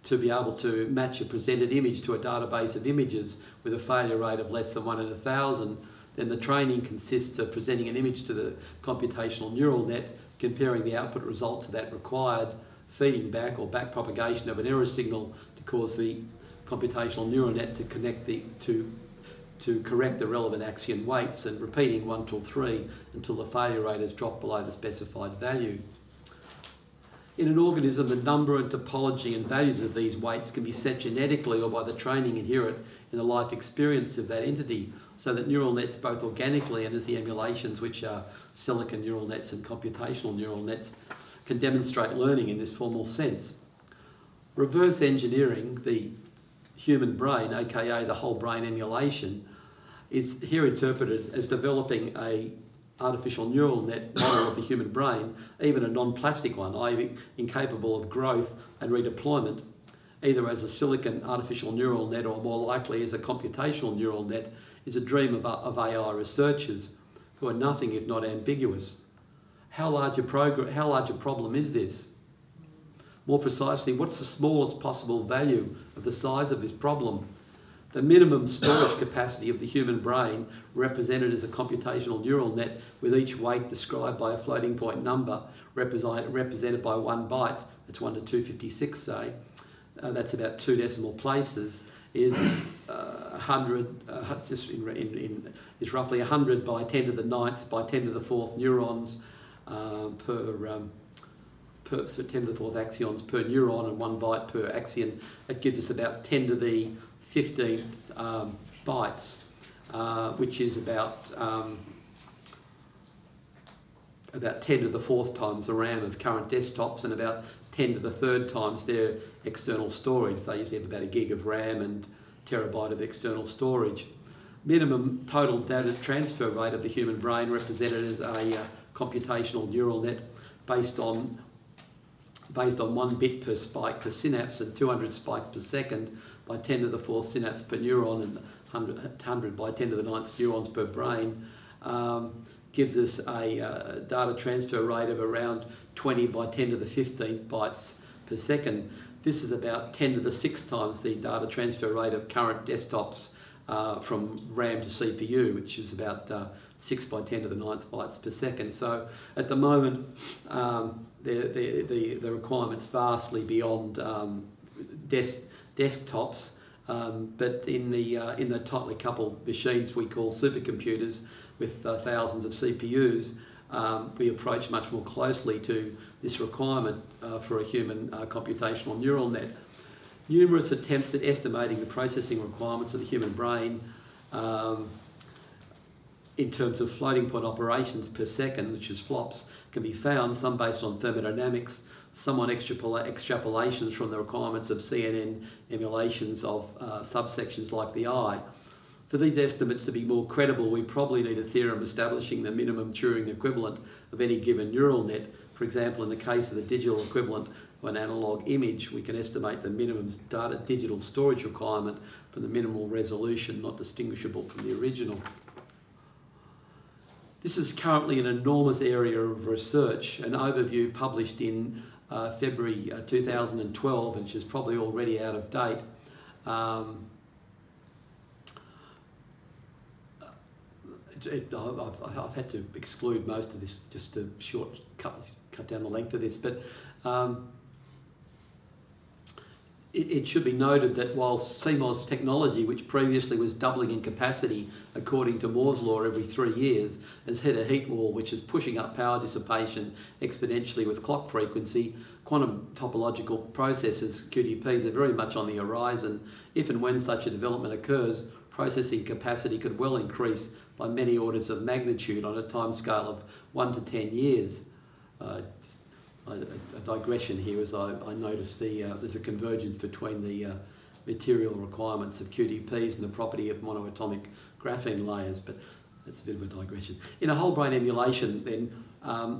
A: to be able to match a presented image to a database of images with a failure rate of less than 1 in 1,000. Then the training consists of presenting an image to the computational neural net, comparing the output result to that required, feeding back or back propagation of an error signal to cause the computational neural net to connect to correct the relevant axion weights, and repeating 1 till 3 until the failure rate has dropped below the specified value. In an organism, the number and topology and values of these weights can be set genetically or by the training inherent in the life experience of that entity, so that neural nets, both organically and as the emulations, which are silicon neural nets and computational neural nets, can demonstrate learning in this formal sense. Reverse engineering the human brain, aka the whole brain emulation, is here interpreted as developing a artificial neural net model of the human brain, even a non-plastic one, i.e. incapable of growth and redeployment, either as a silicon artificial neural net or more likely as a computational neural net, is a dream of AI researchers who are nothing if not ambiguous. How large a problem is this? More precisely, what's the smallest possible value of the size of this problem? The minimum storage capacity of the human brain, represented as a computational neural net with each weight described by a floating point number represented by 1 byte, that's 1 to 256 say, that's about 2 decimal places, is 100, is roughly 100 by 10 to the 9th by 10 to the 4th neurons per 10 to the 4th axions per neuron, and 1 byte per axion. That gives us about 10 to the 15th bytes, which is about 10 to the 4th times the RAM of current desktops, and about 10 to the 3rd times their external storage. They usually have about a gig of RAM and terabyte of external storage. Minimum total data transfer rate of the human brain, represented as a computational neural net based on 1 bit per spike per synapse and 200 spikes per second by 10 to the 4th synapse per neuron and 100 by 10 to the 9th neurons per brain, gives us a data transfer rate of around 20 by 10 to the 15th bytes per second. This is about 10 to the 6th times the data transfer rate of current desktops from RAM to CPU, which is about 6 by 10 to the 9th bytes per second. So at the moment, the requirement's vastly beyond desktops, but in the tightly coupled machines we call supercomputers with thousands of CPUs, we approach much more closely to this requirement for a human computational neural net. Numerous attempts at estimating the processing requirements of the human brain in terms of floating point operations per second, which is flops, can be found, some based on thermodynamics, some on extrapolations from the requirements of CNN emulations of subsections like the eye. For these estimates to be more credible, we probably need a theorem establishing the minimum Turing equivalent of any given neural net. For example, in the case of the digital equivalent of an analog image, we can estimate the minimum digital storage requirement from the minimal resolution not distinguishable from the original. This is currently an enormous area of research. An overview published in February 2012, which is probably already out of date, I've had to exclude most of this just to cut down the length of this, but it should be noted that while CMOS technology, which previously was doubling in capacity according to Moore's law every 3 years, has hit a heat wall which is pushing up power dissipation exponentially with clock frequency, quantum topological processes, QTPs, are very much on the horizon. If and when such a development occurs, processing capacity could well increase by many orders of magnitude on a timescale of 1 to 10 years. A digression here, as I noticed there's a convergence between the material requirements of QTPs and the property of monoatomic graphene layers, but that's a bit of a digression. In a whole brain emulation then,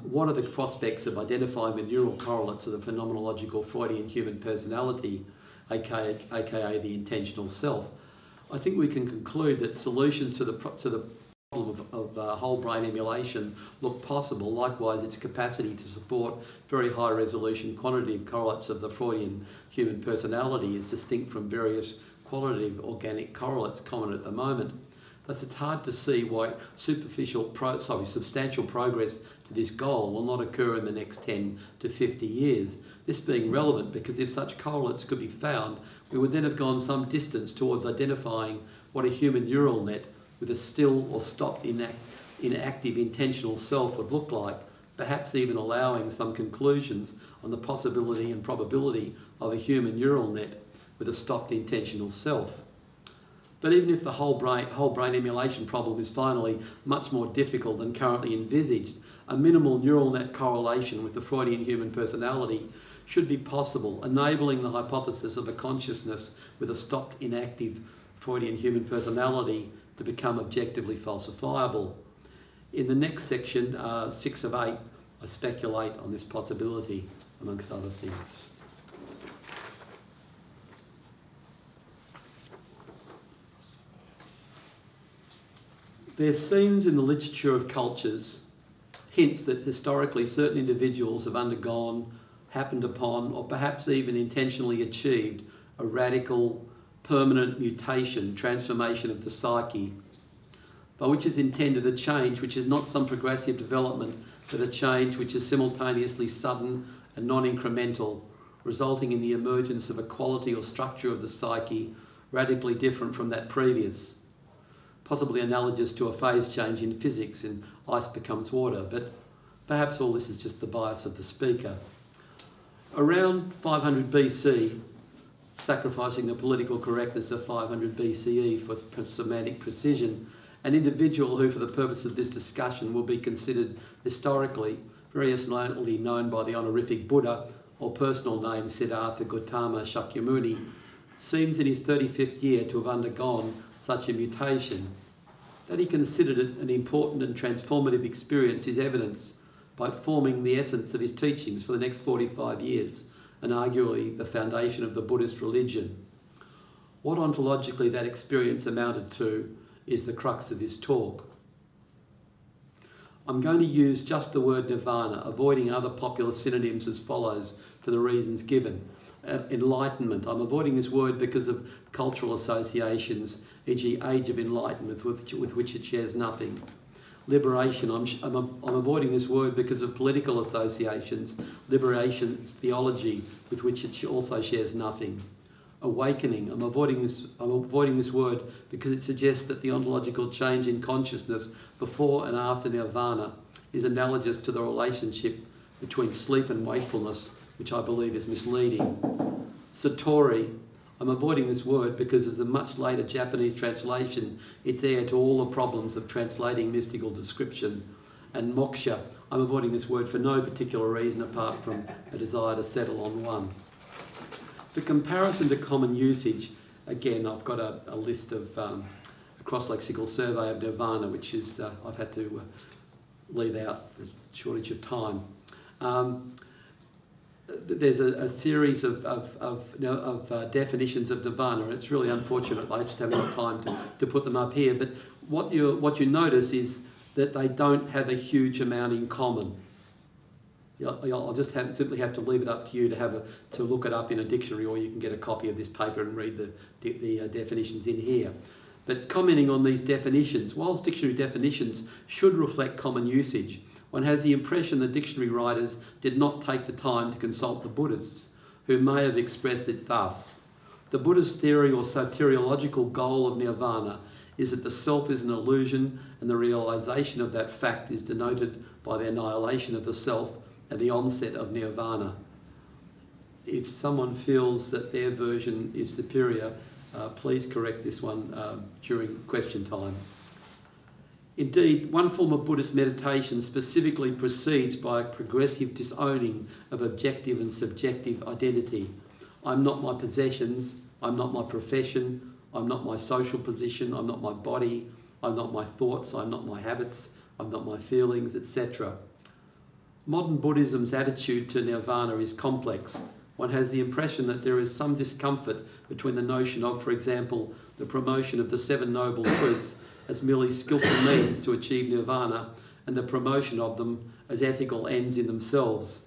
A: what are the prospects of identifying the neural correlates of the phenomenological Freudian human personality, aka the intentional self? I think we can conclude that solutions to the problem of whole brain emulation look possible. Likewise, its capacity to support very high resolution quantitative correlates of the Freudian human personality is distinct from various qualitative organic correlates common at the moment. Thus, it's hard to see why substantial progress to this goal will not occur in the next 10 to 50 years. This being relevant because if such correlates could be found, we would then have gone some distance towards identifying what a human neural net with a still or stopped inactive intentional self would look like, perhaps even allowing some conclusions on the possibility and probability of a human neural net with a stopped intentional self. But even if the whole brain emulation problem is finally much more difficult than currently envisaged, a minimal neural net correlation with the Freudian human personality should be possible, enabling the hypothesis of a consciousness with a stopped inactive Freudian human personality to become objectively falsifiable. In the next section, 6 of 8, I speculate on this possibility, amongst other things. There seems in the literature of cultures hints that historically certain individuals have undergone, happened upon, or perhaps even intentionally achieved a radical, permanent mutation, transformation of the psyche, by which is intended a change which is not some progressive development, but a change which is simultaneously sudden and non-incremental, resulting in the emergence of a quality or structure of the psyche radically different from that previous, possibly analogous to a phase change in physics in ice becomes water, but perhaps all this is just the bias of the speaker. Around 500 BC, sacrificing the political correctness of 500 BCE for semantic precision, an individual who, for the purpose of this discussion, will be considered historically variously known by the honorific Buddha or personal name Siddhartha Gautama Shakyamuni, seems in his 35th year to have undergone such a mutation. That he considered it an important and transformative experience is evidence by forming the essence of his teachings for the next 45 years, and arguably the foundation of the Buddhist religion. What ontologically that experience amounted to is the crux of this talk. I'm going to use just the word nirvana, avoiding other popular synonyms as follows for the reasons given. Enlightenment. I'm avoiding this word because of cultural associations, e.g. Age of Enlightenment, with which it shares nothing. Liberation. I'm avoiding this word because of political associations, liberation theology, with which it also shares nothing. Awakening. I'm avoiding this word because it suggests that the ontological change in consciousness before and after nirvana is analogous to the relationship between sleep and wakefulness, which I believe is misleading. Satori. I'm avoiding this word because as a much later Japanese translation, it's heir to all the problems of translating mystical description. And moksha. I'm avoiding this word for no particular reason apart from a desire to settle on one. For comparison to common usage, again, I've got a list of a cross-lexical survey of nirvana, which is I've had to leave out for shortage of time. There's a series of definitions of nirvana, and it's really unfortunate I just haven't got time to put them up here. But what you notice is that they don't have a huge amount in common. I'll just simply have to leave it up to you to look it up in a dictionary, or you can get a copy of this paper and read the definitions in here. But commenting on these definitions, whilst dictionary definitions should reflect common usage, one has the impression the dictionary writers did not take the time to consult the Buddhists, who may have expressed it thus. The Buddhist theory or soteriological goal of nirvana is that the self is an illusion and the realization of that fact is denoted by the annihilation of the self and the onset of nirvana. If someone feels that their version is superior, please correct this one during question time. Indeed, one form of Buddhist meditation specifically proceeds by a progressive disowning of objective and subjective identity. I'm not my possessions, I'm not my profession, I'm not my social position, I'm not my body, I'm not my thoughts, I'm not my habits, I'm not my feelings, etc. Modern Buddhism's attitude to nirvana is complex. One has the impression that there is some discomfort between the notion of, for example, the promotion of the Seven Noble Truths as merely skillful means to achieve nirvana and the promotion of them as ethical ends in themselves.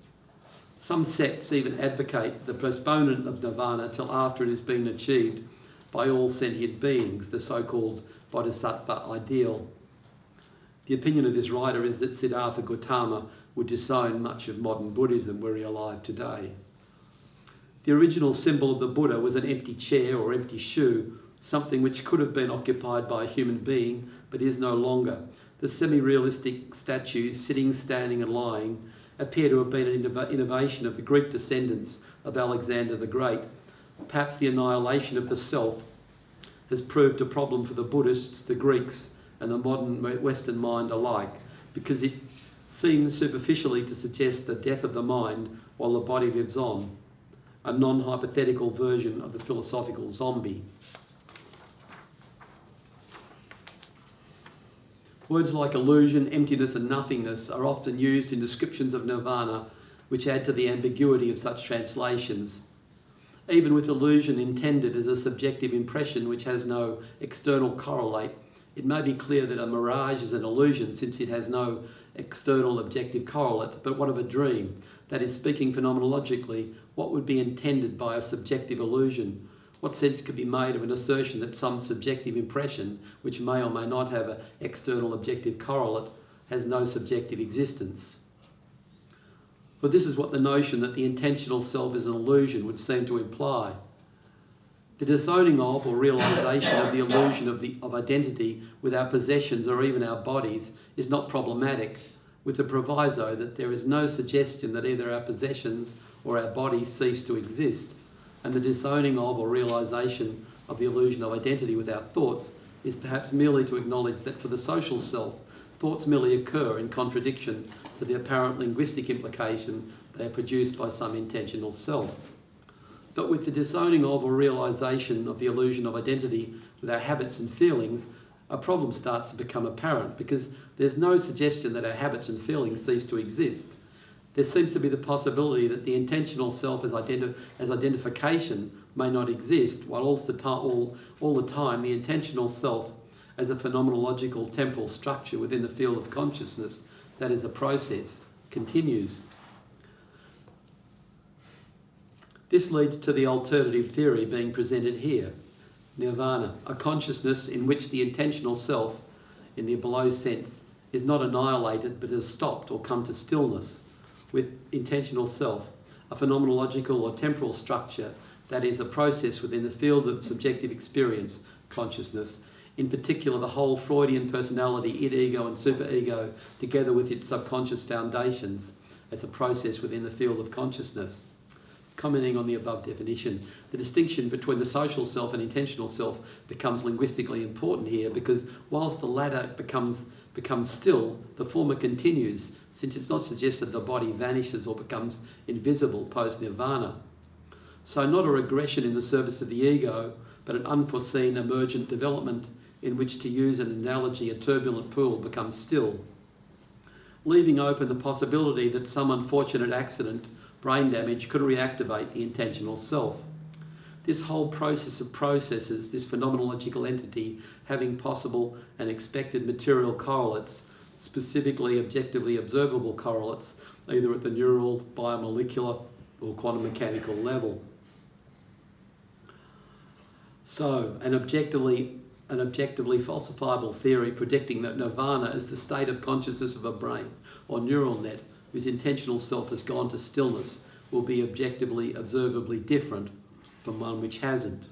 A: Some sects even advocate the postponement of nirvana till after it has been achieved by all sentient beings, the so-called bodhisattva ideal. The opinion of this writer is that Siddhartha Gautama would disown much of modern Buddhism were he alive today. The original symbol of the Buddha was an empty chair or empty shoe, something which could have been occupied by a human being but is no longer. The semi-realistic statues, sitting, standing and lying, appear to have been an innovation of the Greek descendants of Alexander the Great. Perhaps the annihilation of the self has proved a problem for the Buddhists, the Greeks and the modern Western mind alike, because it seems superficially to suggest the death of the mind while the body lives on, a non-hypothetical version of the philosophical zombie. Words like illusion, emptiness and nothingness are often used in descriptions of nirvana which add to the ambiguity of such translations. Even with illusion intended as a subjective impression which has no external correlate, it may be clear that a mirage is an illusion since it has no external objective correlate, but what of a dream? That is, speaking phenomenologically, what would be intended by a subjective illusion? What sense could be made of an assertion that some subjective impression, which may or may not have an external objective correlate, has no subjective existence? For this is what the notion that the intentional self is an illusion would seem to imply. The disowning of or realisation of the illusion of identity with our possessions or even our bodies is not problematic, with the proviso that there is no suggestion that either our possessions or our bodies cease to exist, and the disowning of or realisation of the illusion of identity with our thoughts is perhaps merely to acknowledge that for the social self, thoughts merely occur in contradiction to the apparent linguistic implication they are produced by some intentional self. But with the disowning of or realisation of the illusion of identity with our habits and feelings, a problem starts to become apparent because there's no suggestion that our habits and feelings cease to exist. There seems to be the possibility that the intentional self as identification may not exist, while all the time the intentional self as a phenomenological temporal structure within the field of consciousness, that is a process, continues. This leads to the alternative theory being presented here, nirvana, a consciousness in which the intentional self, in the below sense, is not annihilated but has stopped or come to stillness, with intentional self, a phenomenological or temporal structure that is a process within the field of subjective experience, consciousness, in particular the whole Freudian personality, id, ego and superego, together with its subconscious foundations, as a process within the field of consciousness. Commenting on the above definition, the distinction between the social self and intentional self becomes linguistically important here because whilst the latter becomes still, the former continues, since it's not suggested the body vanishes or becomes invisible post-nirvana. So not a regression in the service of the ego, but an unforeseen emergent development in which, to use an analogy, a turbulent pool becomes still, leaving open the possibility that some unfortunate accident, brain damage, could reactivate the intentional self. This whole process of processes, this phenomenological entity having possible and expected material correlates, specifically objectively observable correlates, either at the neural, biomolecular or quantum mechanical level. So, an objectively falsifiable theory predicting that nirvana is the state of consciousness of a brain or neural net whose intentional self has gone to stillness will be objectively, observably different. from one which hasn't.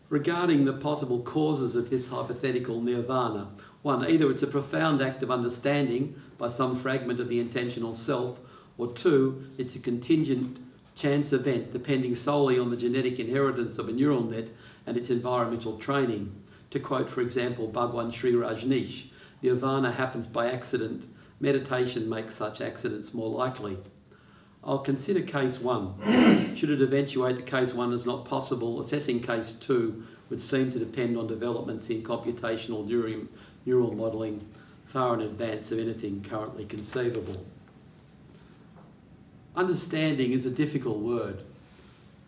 A: Regarding the possible causes of this hypothetical nirvana, one, either it's a profound act of understanding by some fragment of the intentional self, or two, it's a contingent chance event depending solely on the genetic inheritance of a neural net and its environmental training. To quote, for example, Bhagwan Sri Rajneesh, nirvana happens by accident, meditation makes such accidents more likely. I'll consider case one. Should it eventuate that case one is not possible, assessing case two would seem to depend on developments in computational neural modelling far in advance of anything currently conceivable. Understanding is a difficult word.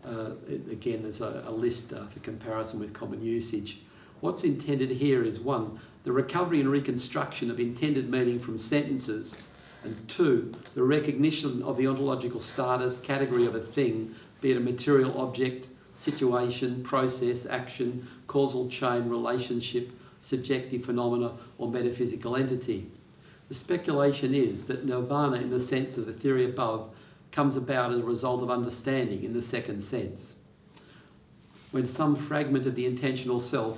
A: Again, there's a list for comparison with common usage. What's intended here is one, the recovery and reconstruction of intended meaning from sentences, and two, the recognition of the ontological status, category of a thing, be it a material object, situation, process, action, causal chain, relationship, subjective phenomena, or metaphysical entity. The speculation is that nirvana, in the sense of the theory above, comes about as a result of understanding in the second sense. When some fragment of the intentional self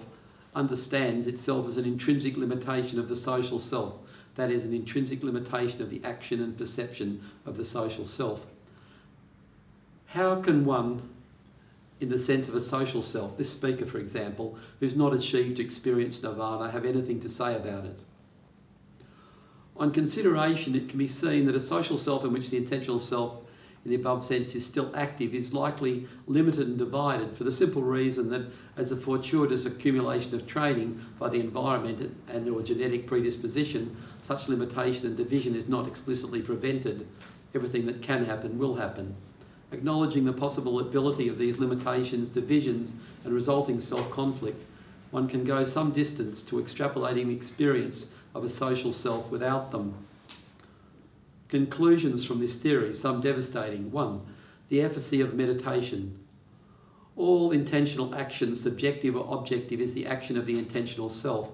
A: understands itself as an intrinsic limitation of the social self, that is, an intrinsic limitation of the action and perception of the social self. How can one, in the sense of a social self, this speaker, for example, who's not achieved to experience nirvana, have anything to say about it? On consideration, it can be seen that a social self in which the intentional self in the above sense is still active is likely limited and divided for the simple reason that as a fortuitous accumulation of training by the environment and or genetic predisposition, such limitation and division is not explicitly prevented. Everything that can happen will happen. Acknowledging the possibility of these limitations, divisions and resulting self-conflict, one can go some distance to extrapolating the experience of a social self without them. Conclusions from this theory, some devastating. One, the efficacy of meditation. All intentional action, subjective or objective, is the action of the intentional self.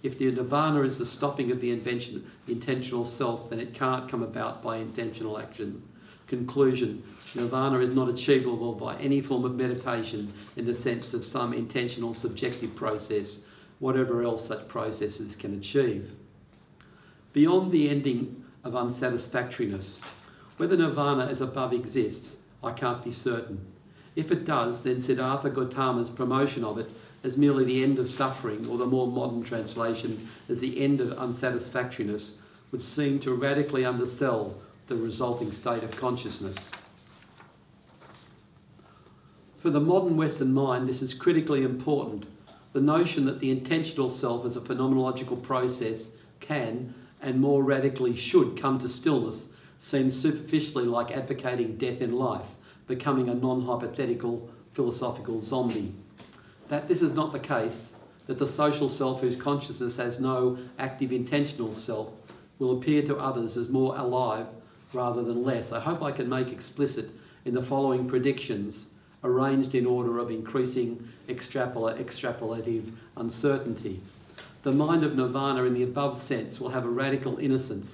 A: If the nirvana is the stopping of the intentional self, then it can't come about by intentional action. Conclusion, nirvana is not achievable by any form of meditation in the sense of some intentional subjective process, whatever else such processes can achieve. Beyond the ending of unsatisfactoriness, whether nirvana as above exists, I can't be certain. If it does, then Siddhartha Gautama's promotion of it as merely the end of suffering, or the more modern translation as the end of unsatisfactoriness, would seem to radically undersell the resulting state of consciousness. For the modern Western mind, this is critically important. The notion that the intentional self as a phenomenological process can, and more radically should, come to stillness seems superficially like advocating death in life, becoming a non-hypothetical philosophical zombie. That this is not the case, that the social self whose consciousness has no active intentional self will appear to others as more alive rather than less, I hope I can make explicit in the following predictions, arranged in order of increasing extrapolative uncertainty. The mind of nirvana in the above sense will have a radical innocence.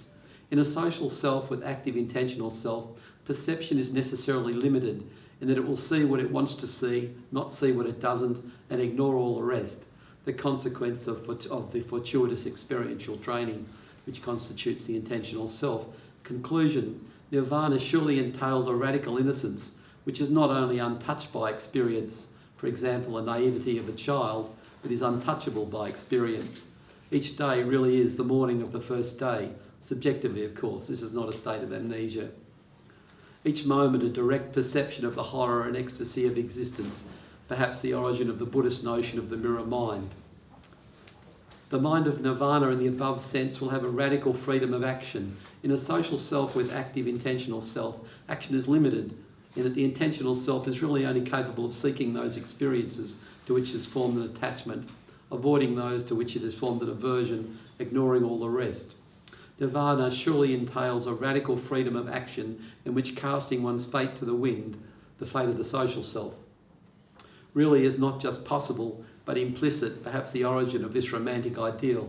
A: In a social self with active intentional self, perception is necessarily limited in that it will see what it wants to see, not see what it doesn't, and ignore all the rest, the consequence of the fortuitous experiential training which constitutes the intentional self. Conclusion, nirvana surely entails a radical innocence which is not only untouched by experience, for example, a naivety of a child, but is untouchable by experience. Each day really is the morning of the first day, subjectively of course, this is not a state of amnesia. Each moment a direct perception of the horror and ecstasy of existence, perhaps the origin of the Buddhist notion of the mirror mind. The mind of nirvana in the above sense will have a radical freedom of action. In a social self with active intentional self, action is limited in that the intentional self is really only capable of seeking those experiences to which it has formed an attachment, avoiding those to which it has formed an aversion, ignoring all the rest. Nirvana surely entails a radical freedom of action in which casting one's fate to the wind, the fate of the social self, really is not just possible, but implicit, perhaps the origin of this romantic ideal.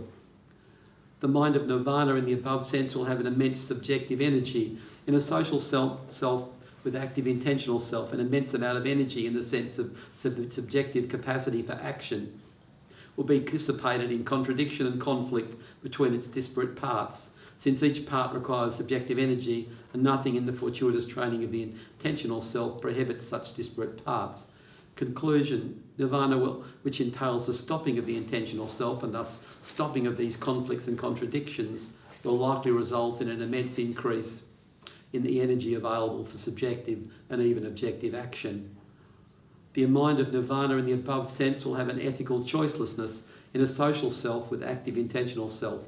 A: The mind of nirvana in the above sense will have an immense subjective energy. In a social self, with active intentional self, an immense amount of energy in the sense of subjective capacity for action, will be dissipated in contradiction and conflict between its disparate parts, since each part requires subjective energy and nothing in the fortuitous training of the intentional self prohibits such disparate parts. Conclusion: Nirvana, which entails the stopping of the intentional self and thus stopping of these conflicts and contradictions, will likely result in an immense increase in the energy available for subjective and even objective action. The mind of Nirvana in the above sense will have an ethical choicelessness in a social self with active intentional self,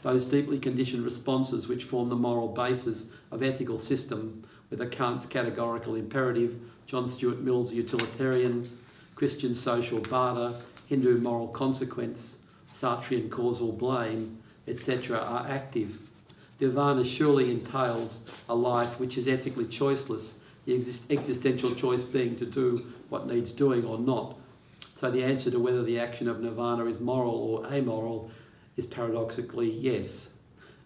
A: those deeply conditioned responses which form the moral basis of ethical system, whether Kant's categorical imperative, John Stuart Mill's utilitarian, Christian social barter, Hindu moral consequence, Sartrean causal blame, etc. are active. Nirvana surely entails a life which is ethically choiceless, the existential choice being to do what needs doing or not. So the answer to whether the action of Nirvana is moral or amoral is paradoxically yes.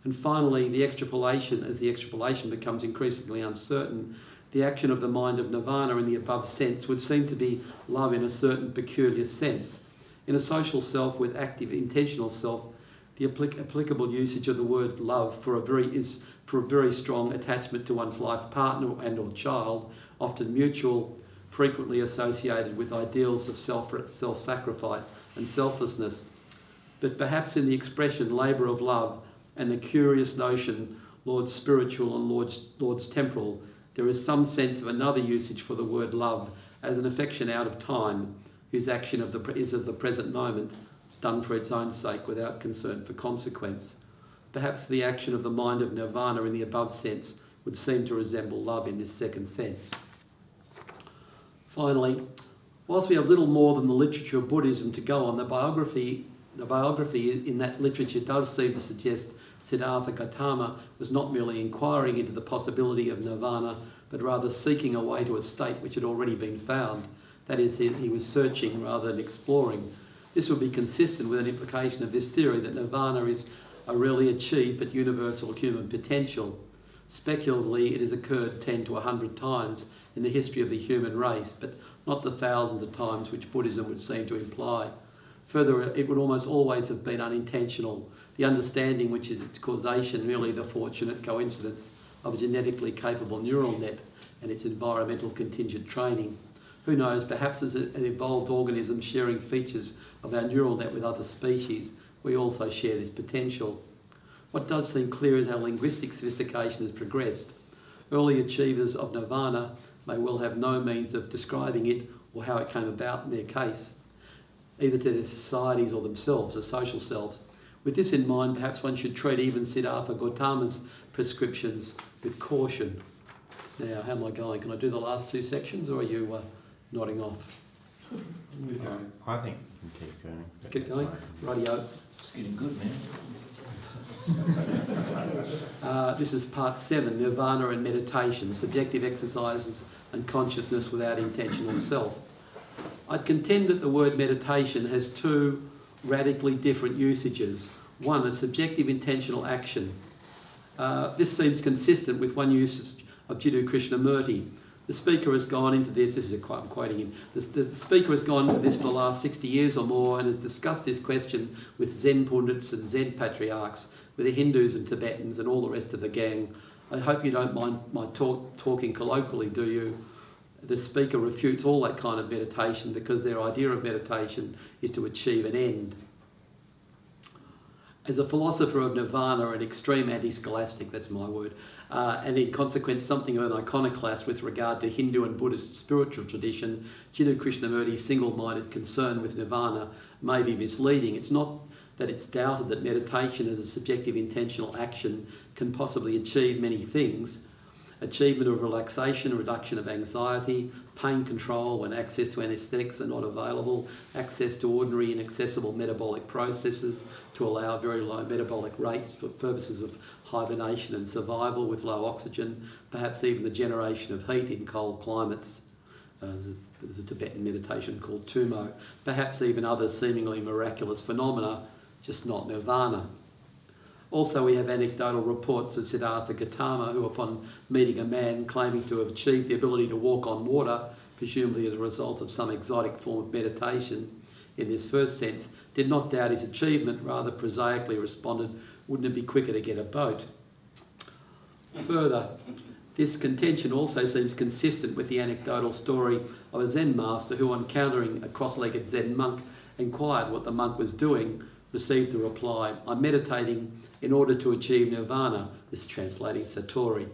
A: And finally, the extrapolation, as the extrapolation becomes increasingly uncertain, the action of the mind of Nirvana in the above sense would seem to be love in a certain peculiar sense. In a social self with active intentional self, the applicable usage of the word love is for a very strong attachment to one's life partner and or child, often mutual, frequently associated with ideals of self-sacrifice and selflessness. But perhaps in the expression labour of love and the curious notion Lord's spiritual and Lord's temporal, there is some sense of another usage for the word love as an affection out of time, whose action is of the present moment, done for its own sake without concern for consequence. Perhaps the action of the mind of Nirvana in the above sense would seem to resemble love in this second sense. Finally, whilst we have little more than the literature of Buddhism to go on, the biography in that literature does seem to suggest Siddhartha Gautama was not merely inquiring into the possibility of nirvana, but rather seeking a way to a state which had already been found. That is, he was searching rather than exploring. This would be consistent with an implication of this theory that nirvana is a rarely achieved but universal human potential. Speculatively, it has occurred 10 to 100 times in the history of the human race, but not the thousands of times which Buddhism would seem to imply. Further, it would almost always have been unintentional, the understanding which is its causation merely the fortunate coincidence of a genetically capable neural net and its environmental contingent training. Who knows, perhaps as an evolved organism sharing features of our neural net with other species, we also share this potential. What does seem clear is how linguistic sophistication has progressed. Early achievers of nirvana may well have no means of describing it or how it came about in their case, either to their societies or themselves as social selves. With this in mind, perhaps one should treat even Siddhartha Gautama's prescriptions with caution. Now, how am I going? Can I do the last two sections, or are you nodding off?
C: I think you can keep going.
A: Keep going? Rightio.
B: It's getting good, man.
A: This is part 7, Nirvana and meditation, subjective exercises and consciousness without intentional self. I'd contend that the word meditation has two radically different usages. One, a subjective intentional action. This seems consistent with one usage of Jiddu Krishnamurti. The speaker has gone into this, I'm quoting him, the speaker has gone into this for the last 60 years or more and has discussed this question with Zen pundits and Zen patriarchs, with the Hindus and Tibetans and all the rest of the gang. I hope you don't mind my talking colloquially, do you? The speaker refutes all that kind of meditation because their idea of meditation is to achieve an end. As a philosopher of nirvana, an extreme anti-scholastic, that's my word, and in consequence something of an iconoclast with regard to Hindu and Buddhist spiritual tradition, Jiddu Krishnamurti's single-minded concern with nirvana may be misleading. It's not that it's doubted that meditation as a subjective intentional action can possibly achieve many things. Achievement of relaxation, reduction of anxiety, pain control when access to anaesthetics are not available, access to ordinary inaccessible metabolic processes to allow very low metabolic rates for purposes of hibernation and survival with low oxygen, perhaps even the generation of heat in cold climates. There's a Tibetan meditation called Tumo, perhaps even other seemingly miraculous phenomena, just not nirvana. Also, we have anecdotal reports of Siddhartha Gautama, who upon meeting a man claiming to have achieved the ability to walk on water, presumably as a result of some exotic form of meditation in this first sense, did not doubt his achievement, rather prosaically responded, "Wouldn't it be quicker to get a boat?" Further, this contention also seems consistent with the anecdotal story of a Zen master who, on encountering a cross-legged Zen monk, inquired what the monk was doing, received the reply, "I'm meditating in order to achieve nirvana," this is translating Satori.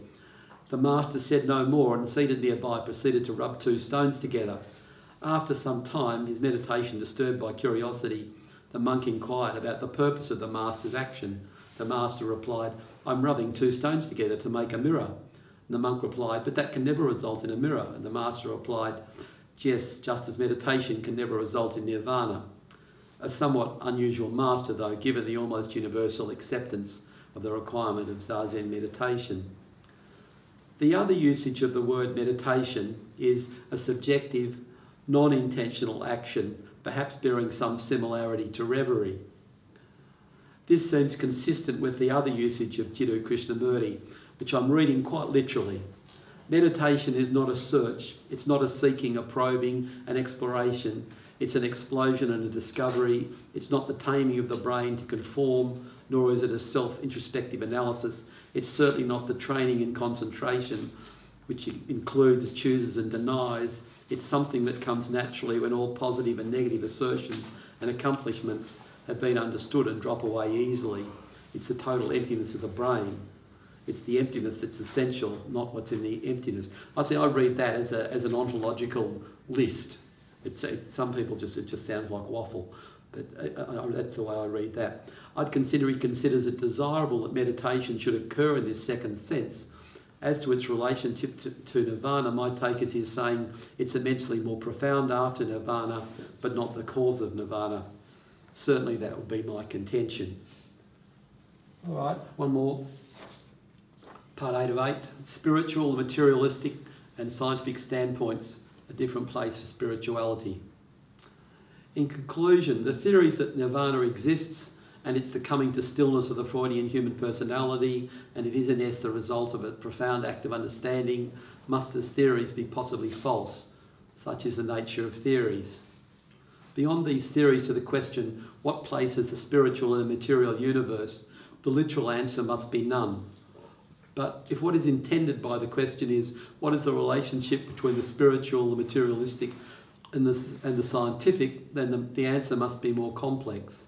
A: The master said no more and, seated nearby, proceeded to rub two stones together. After some time, his meditation disturbed by curiosity, the monk inquired about the purpose of the master's action. The master replied, "I'm rubbing two stones together to make a mirror." And the monk replied, "But that can never result in a mirror." And the master replied, "Yes, just as meditation can never result in nirvana." A somewhat unusual master, though, given the almost universal acceptance of the requirement of Zazen meditation. The other usage of the word meditation is a subjective, non-intentional action, perhaps bearing some similarity to reverie. This seems consistent with the other usage of Jiddu Krishnamurti, which I'm reading quite literally. Meditation is not a search, it's not a seeking, a probing, an exploration, it's an explosion and a discovery. It's not the taming of the brain to conform, nor is it a self-introspective analysis. It's certainly not the training in concentration, which includes chooses and denies. It's something that comes naturally when all positive and negative assertions and accomplishments have been understood and drop away easily. It's the total emptiness of the brain. It's the emptiness that's essential, not what's in the emptiness. I read that as an ontological list. Some people it just sounds like waffle, but that's the way I read that. He considers it desirable that meditation should occur in this second sense. As to its relationship to nirvana, my take is he's saying it's immensely more profound after nirvana, but not the cause of nirvana. Certainly that would be my contention. All right, one more. Part 8 of 8. Spiritual, materialistic and scientific standpoints, a different place for spirituality. In conclusion, the theories that nirvana exists and it's the coming to stillness of the Freudian human personality, and it is in essence the result of a profound act of understanding, must as theories be possibly false. Such is the nature of theories. Beyond these theories to the question, what place is the spiritual in the material universe, the literal answer must be none. But if what is intended by the question is, what is the relationship between the spiritual, the materialistic, and the scientific, then the answer must be more complex.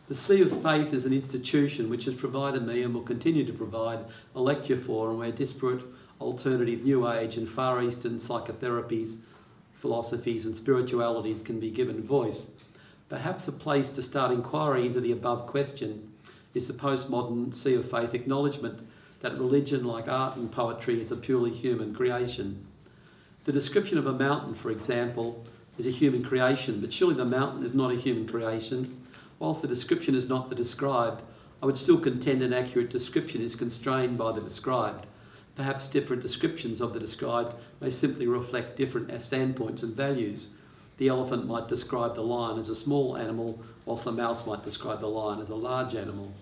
A: The Sea of Faith is an institution which has provided me and will continue to provide a lecture forum where disparate, alternative, New Age and Far Eastern psychotherapies, philosophies and spiritualities can be given voice. Perhaps a place to start inquiry into the above question is the postmodern Sea of Faith acknowledgement that religion, like art and poetry, is a purely human creation. The description of a mountain, for example, is a human creation, but surely the mountain is not a human creation. Whilst the description is not the described, I would still contend an accurate description is constrained by the described. Perhaps different descriptions of the described may simply reflect different standpoints and values. The elephant might describe the lion as a small animal, whilst the mouse might describe the lion as a large animal.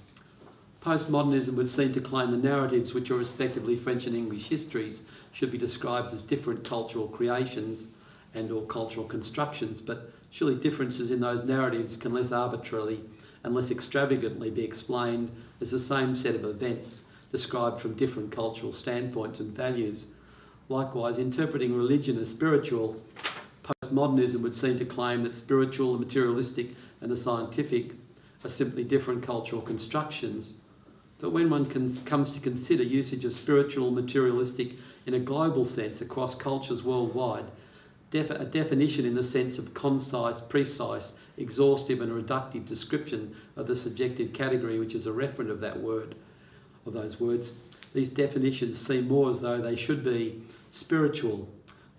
A: Postmodernism would seem to claim the narratives, which are respectively French and English histories, should be described as different cultural creations and or cultural constructions, but surely differences in those narratives can less arbitrarily and less extravagantly be explained as the same set of events described from different cultural standpoints and values. Likewise, interpreting religion as spiritual, postmodernism would seem to claim that spiritual, the materialistic and the scientific are simply different cultural constructions. But when one comes to consider usage of spiritual, materialistic in a global sense across cultures worldwide, a definition in the sense of concise, precise, exhaustive and reductive description of the subjective category which is a referent of that word, of those words, these definitions seem more as though they should be spiritual.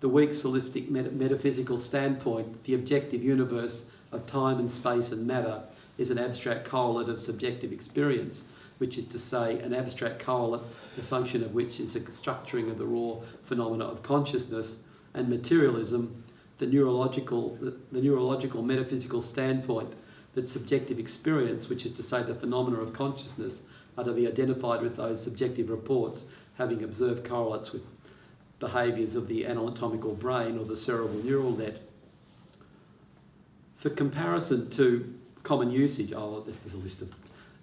A: The weak, holistic, metaphysical standpoint, the objective universe of time and space and matter, is an abstract correlate of subjective experience, which is to say an abstract correlate, the function of which is the structuring of the raw phenomena of consciousness, and materialism, the neurological metaphysical standpoint, that subjective experience, which is to say the phenomena of consciousness, are to be identified with those subjective reports, having observed correlates with behaviours of the anatomical brain or the cerebral neural net. For comparison to common usage, this is a list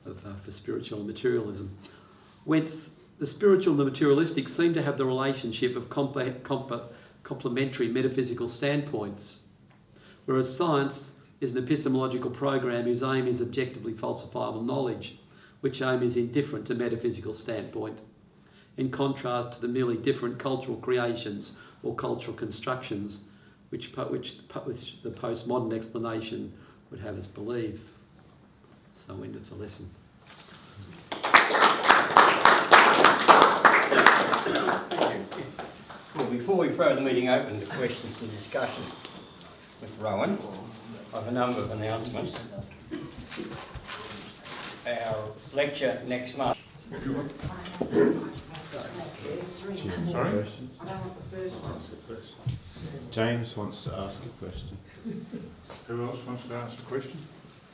A: for spiritual and materialism, whence the spiritual and the materialistic seem to have the relationship of complementary metaphysical standpoints, whereas science is an epistemological program whose aim is objectively falsifiable knowledge, which aim is indifferent to metaphysical standpoint, in contrast to the merely different cultural creations or cultural constructions which the postmodern explanation would have us believe. So end of the lesson.
D: Thank you. Well, before we throw the meeting open to questions and discussion with Rohan, I have a number of announcements. Our lecture next month.
C: Sorry? James wants to ask a question.
E: Who else wants to ask a question?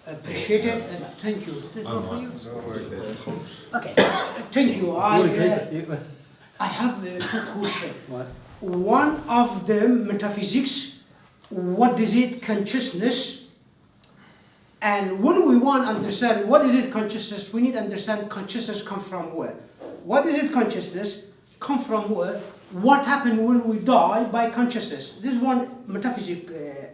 F: Appreciate it and thank you. This
C: Oh,
F: one for
C: right.
F: you? Okay, thank you. I have two questions.
A: Right.
F: One of them, metaphysics, what is it, consciousness? And when we want to understand what is it consciousness, we need to understand consciousness come from where. What is it consciousness? Come from where? What happened when we die by consciousness? This is one metaphysic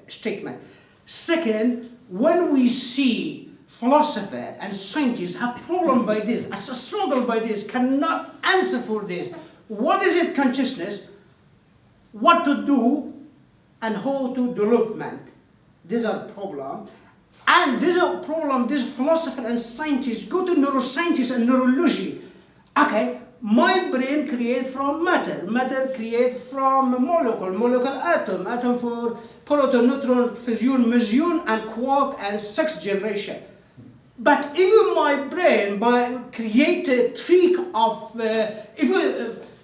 F: statement. Second, when we see philosophers and scientists have problem by this, a struggle by this, cannot answer for this. What is it consciousness? What to do and how to development? These are problems. And this is a problem, this philosopher and scientists go to neuroscientists and neurology. Okay, my brain creates from matter, matter creates from molecule atom, atom for proton, neutron, fission, meson, and quark and sex generation. But even my brain, create a trick of,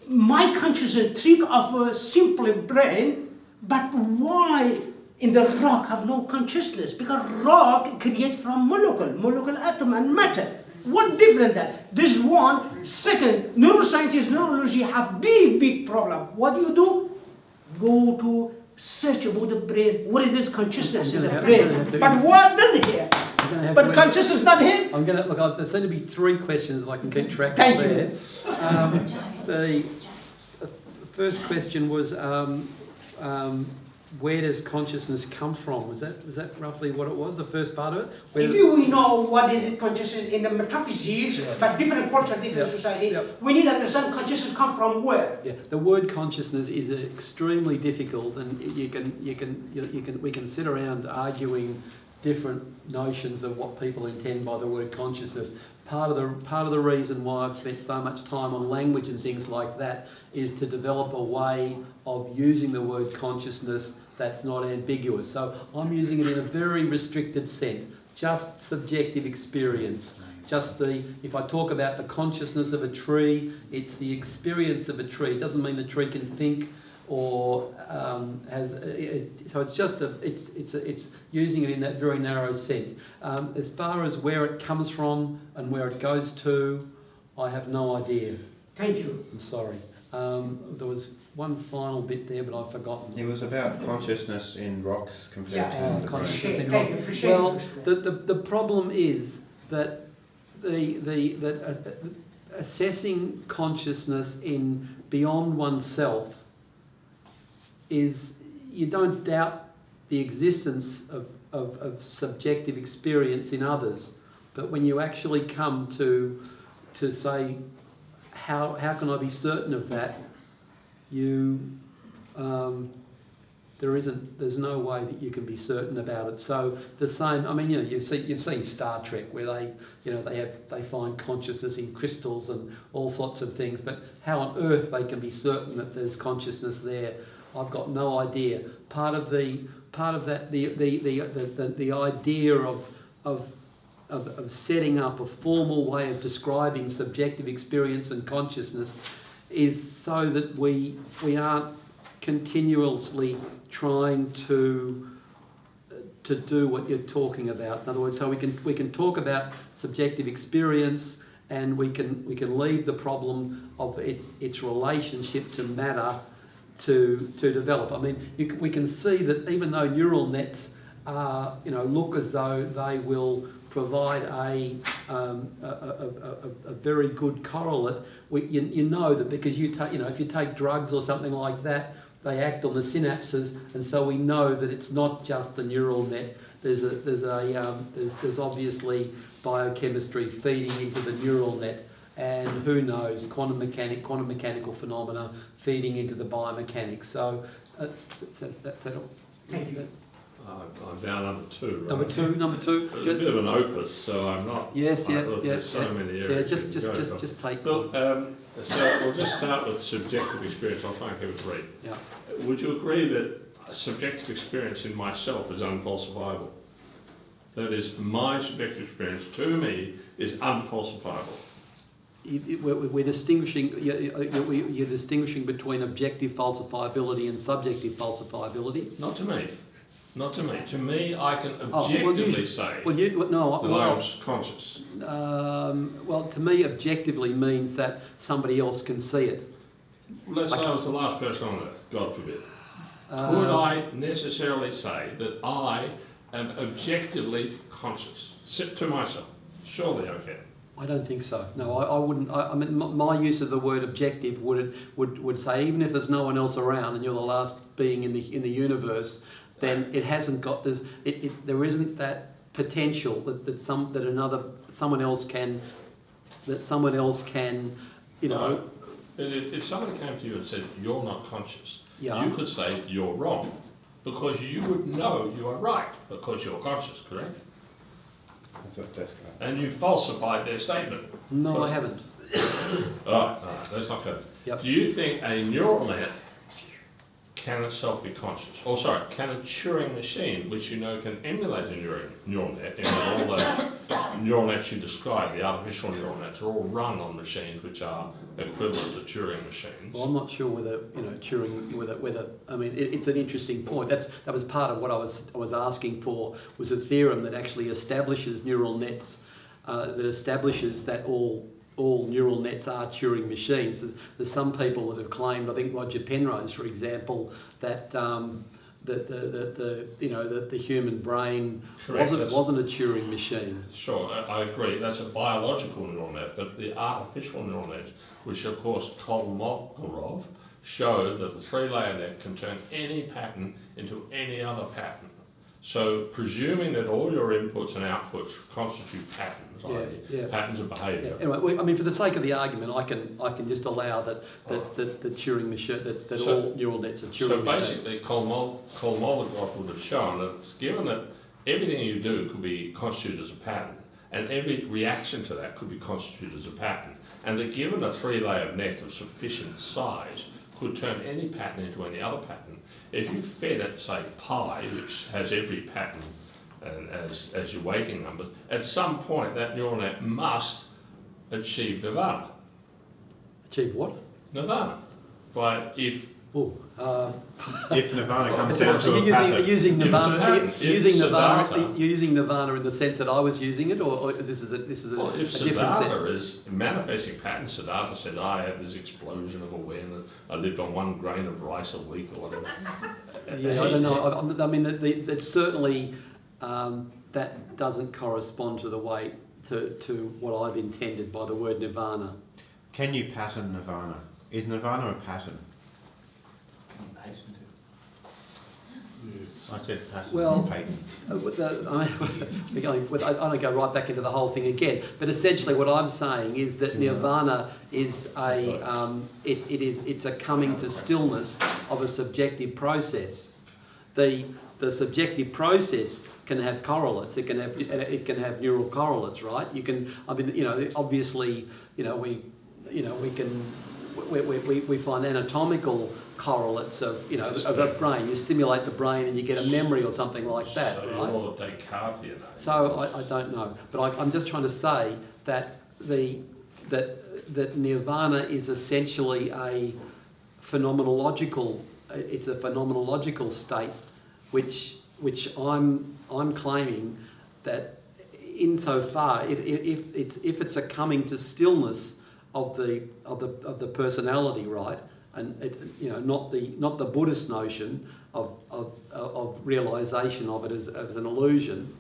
F: my consciousness trick of a simple brain, but why in the rock have no consciousness? Because rock creates from molecule, atom, and matter. What different that? This one. Second, neuroscientists, neurology have big problem. What do? Go to search about the brain. What is consciousness in the brain? But what does it here? But consciousness not here.
A: I'm going to look. There's going to be three questions if I can keep track.
F: Thank
A: there.
F: you.
A: The first question was where does consciousness come from? Was that roughly what it was? The first part of it.
F: If we know what is it consciousness in the metaphysics, but different culture, different society, we need to understand consciousness come from where.
A: Yeah, the word consciousness is extremely difficult, and we can sit around arguing different notions of what people intend by the word consciousness. Part of the reason why I've spent so much time on language and things like that is to develop a way of using the word consciousness that's not ambiguous. So I'm using it in a very restricted sense, just subjective experience. If I talk about the consciousness of a tree, it's the experience of a tree. It doesn't mean the tree can think or so it's just it's using it in that very narrow sense. As far as where it comes from and where it goes to, I have no idea.
F: Thank you.
A: I'm sorry. There was one final bit there, but I've forgotten.
C: It was about consciousness in rocks compared to the
A: consciousness
C: brain.
A: in
F: Thank you.
A: rock.
F: Appreciate
A: Well,
F: it.
A: the problem is that assessing consciousness in beyond oneself is, you don't doubt the existence of subjective experience in others, but when you actually come to say how can I be certain of that, there's no way that you can be certain about it. So the same, I mean, you've seen Star Trek where they find consciousness in crystals and all sorts of things, but how on earth they can be certain that there's consciousness there, I've got no idea. Part of the idea of setting up a formal way of describing subjective experience and consciousness is so that we aren't continuously trying to to do what you're talking about. In other words, so we can talk about subjective experience, and we can leave the problem of its relationship to matter to develop. I mean, we can see that even though neural nets look as though they will provide a very good correlate, you know that because if you take drugs or something like that, they act on the synapses, and so we know that it's not just the neural net. There's obviously biochemistry feeding into the neural net, and who knows, quantum mechanical phenomena feeding into the biomechanics. So that's it.
F: Thank you.
B: I'm down number 2, right?
A: Number two.
B: It's a bit of an opus, so I'm not.
A: Yes,
B: There's so many areas.
A: Just take.
B: Look, so we'll just start with subjective experience. I'll try and keep it brief.
A: Yeah.
B: Would you agree that subjective experience in myself is unfalsifiable? That is, my subjective experience to me is unfalsifiable.
A: We're distinguishing. You're distinguishing between objective falsifiability and subjective falsifiability.
B: Not to me. Not to me. To me, I can objectively say that I'm conscious.
A: Well, to me, objectively means that somebody else can see it.
B: Let's say I was the last person on earth, God forbid. Could I necessarily say that I am objectively conscious? Sit to myself. Surely I can.
A: I don't think so. No, I wouldn't. I mean, my use of the word objective would say even if there's no one else around and you're the last being in the universe, then it hasn't got this. There isn't that potential that someone else can.
B: No. If somebody came to you and said you're not conscious, you could say you're wrong, because you would know you are right because you're conscious, correct? And you falsified their statement.
A: No, I haven't.
B: All right, that's not good.
A: Yep.
B: Do you think a neural net can itself be conscious? Or sorry, can a Turing machine, which you know can emulate a neural net, and all the neural nets you described, the artificial neural nets, are all run on machines which are equivalent to Turing machines?
A: Well, I'm not sure whether Turing, whether I mean, it's an interesting point. That was part of what I was asking for, was a theorem that actually establishes neural nets, that establishes that all neural nets are Turing machines. There's some people that have claimed, I think Roger Penrose, for example, that the human brain wasn't a Turing machine.
B: Sure, I agree. That's a biological neural net, but the artificial neural nets, which of course Kolmogorov showed that the 3-layer net can turn any pattern into any other pattern. So presuming that all your inputs and outputs constitute patterns, patterns of behaviour.
A: Yeah. Anyway, I mean, for the sake of the argument, I can just allow that the Turing machine, that all neural nets are Turing machines.
B: So basically, Kolmogorov would have shown that given that everything you do could be constituted as a pattern, and every reaction to that could be constituted as a pattern, and that given a 3-layer net of sufficient size could turn any pattern into any other pattern. If you fed it, say, pi, which has every pattern and as your weighting numbers, at some point that neural net must achieve Nirvana.
A: Achieve what?
B: Nirvana. But if
C: Nirvana comes down to a
A: you're using Nirvana. You're
B: Siddhartha
A: using Nirvana in the sense that I was using it, or this is a
B: if
A: different
B: Siddhartha
A: sense.
B: is manifesting patterns, Siddhartha said, I have this explosion of awareness. I lived on 1 grain of rice a week or whatever.
A: Yeah, I don't know. I mean, that certainly that doesn't correspond to the way to what I've intended by the word Nirvana.
C: Can you pattern Nirvana? Is Nirvana a pattern? I said pattern.
A: Well,
C: patent.
A: I don't go right back into the whole thing again, but essentially what I'm saying is that Nirvana is it's a coming to stillness of a subjective process. The subjective process can have correlates. It can have neural correlates, right? You can. I mean, obviously, we find anatomical correlates of of a brain. You stimulate the brain and you get a memory or something like that,
B: so
A: right?
B: You're all Descartesian.
A: So I don't know, but I'm just trying to say that that Nirvana is essentially a phenomenological. It's a phenomenological state, which which I'm claiming that insofar if it's a coming to stillness of the personality, right, and not the Buddhist notion of realization of it as an illusion,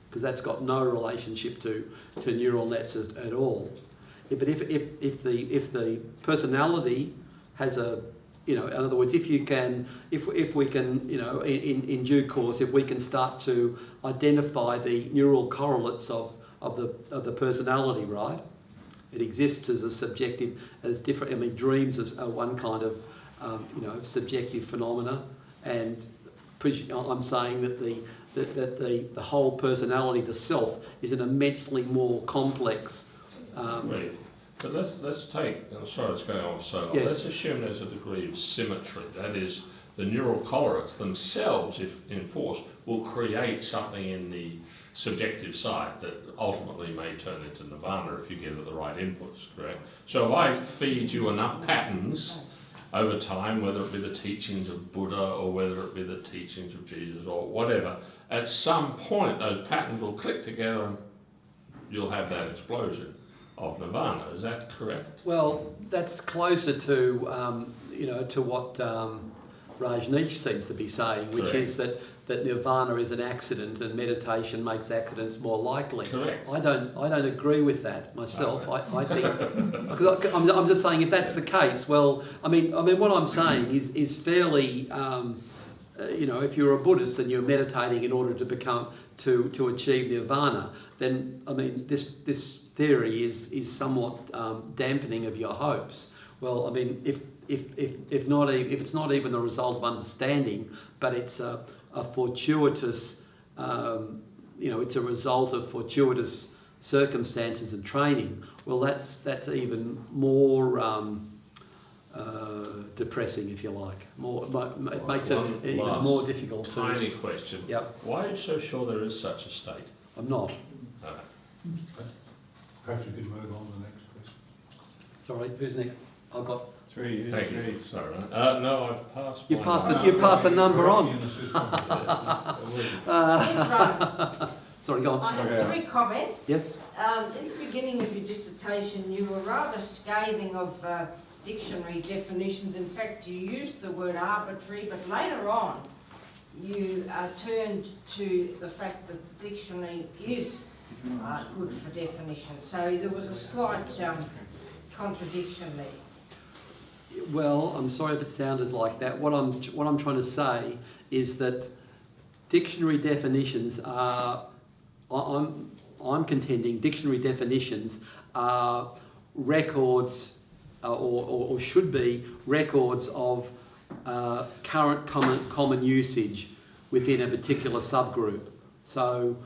A: because that's got no relationship to neural nets at all. Yeah, but if the personality has a, in other words, if we can, in due course, if we can start to identify the neural correlates of the personality, right? It exists as a subjective, as different. I mean, dreams are one kind of, subjective phenomena, and I'm saying that the whole personality, the self, is an immensely more complex.
B: Right. But let's take, I'm sorry it's going on so long,
A: yeah.
B: Let's assume there's a degree of symmetry. That is, the neural correlates themselves, if enforced, will create something in the subjective side that ultimately may turn into nirvana if you give it the right inputs, correct? So if I feed you enough patterns over time, whether it be the teachings of Buddha or whether it be the teachings of Jesus or whatever, at some point those patterns will click together and you'll have that explosion of nirvana. Is that correct?
A: Well, that's closer to to what Rajneesh seems to be saying, which
B: Correct.
A: is that nirvana is an accident and meditation makes accidents more likely.
B: Correct.
A: I don't agree with that myself. I think because I'm just saying if that's the case, well, I mean what I'm saying is fairly. If you're a Buddhist and you're meditating in order to to achieve nirvana, then I mean this theory is somewhat dampening of your hopes. Well, I mean if it's not even the result of understanding, but it's a fortuitous, it's a result of fortuitous circumstances and training. Well, that's even more depressing, if you like. It makes it even more difficult.
B: Tiny question.
A: Yep.
B: Why are you so sure there is such a state?
A: I'm not.
E: Perhaps we could move on to the next question.
A: Sorry, who's next? I've got.
E: Three.
B: Thank you. Sorry. No, I passed.
A: You
B: mine.
A: passed the number on.
G: Yes, right.
A: Sorry, go
G: I
A: on.
G: have three comments.
A: Yes.
G: In the beginning of your dissertation, you were rather scathing of dictionary definitions. In fact, you used the word arbitrary, but later on, you turned to the fact that the dictionary is good for definition. So there was a slight contradiction there.
A: Well, I'm sorry if it sounded like that. What I'm trying to say is that dictionary definitions are. I'm contending dictionary definitions are records, or should be records of current common usage within a particular subgroup. So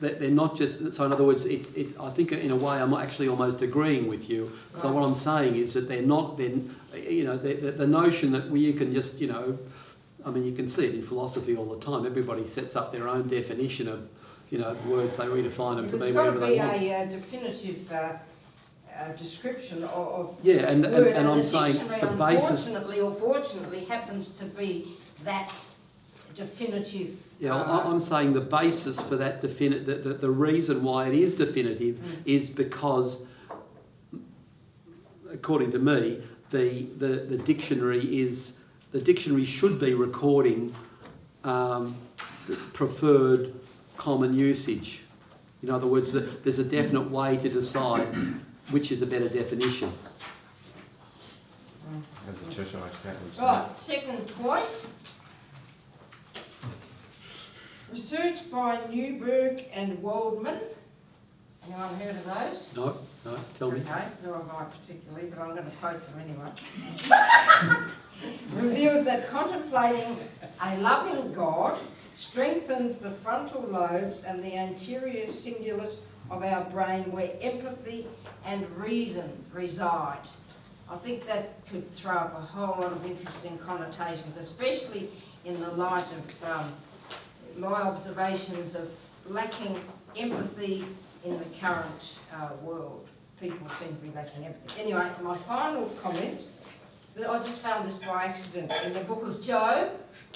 A: they're not just. So in other words, it's. I think in a way I'm actually almost agreeing with you. So what I'm saying is that they're not. Then the notion that you can just I mean you can see it in philosophy all the time. Everybody sets up their own definition of words. They redefine them to mean whatever they want.
G: It's got to be a definitive description of
A: Yeah, and
G: word,
A: I'm
G: the
A: saying
G: dictionary,
A: the basis.
G: unfortunately or fortunately, happens to be that definitive.
A: Yeah, I'm saying the basis for that the reason why it is definitive is because, according to me, the dictionary should be recording preferred common usage. In other words, there's a definite way to decide which is a better definition.
G: Right, second point. Research by Newberg and Waldman. Anyone heard of those?
A: No, tell me.
G: Okay, nor have I particularly, but I'm going to quote them anyway. Reveals that contemplating a loving God strengthens the frontal lobes and the anterior cingulate of our brain where empathy and reason reside. I think that could throw up a whole lot of interesting connotations, especially in the light of my observations of lacking empathy in the current world. People seem to be lacking empathy. Anyway, my final comment, that I just found this by accident in the book of Job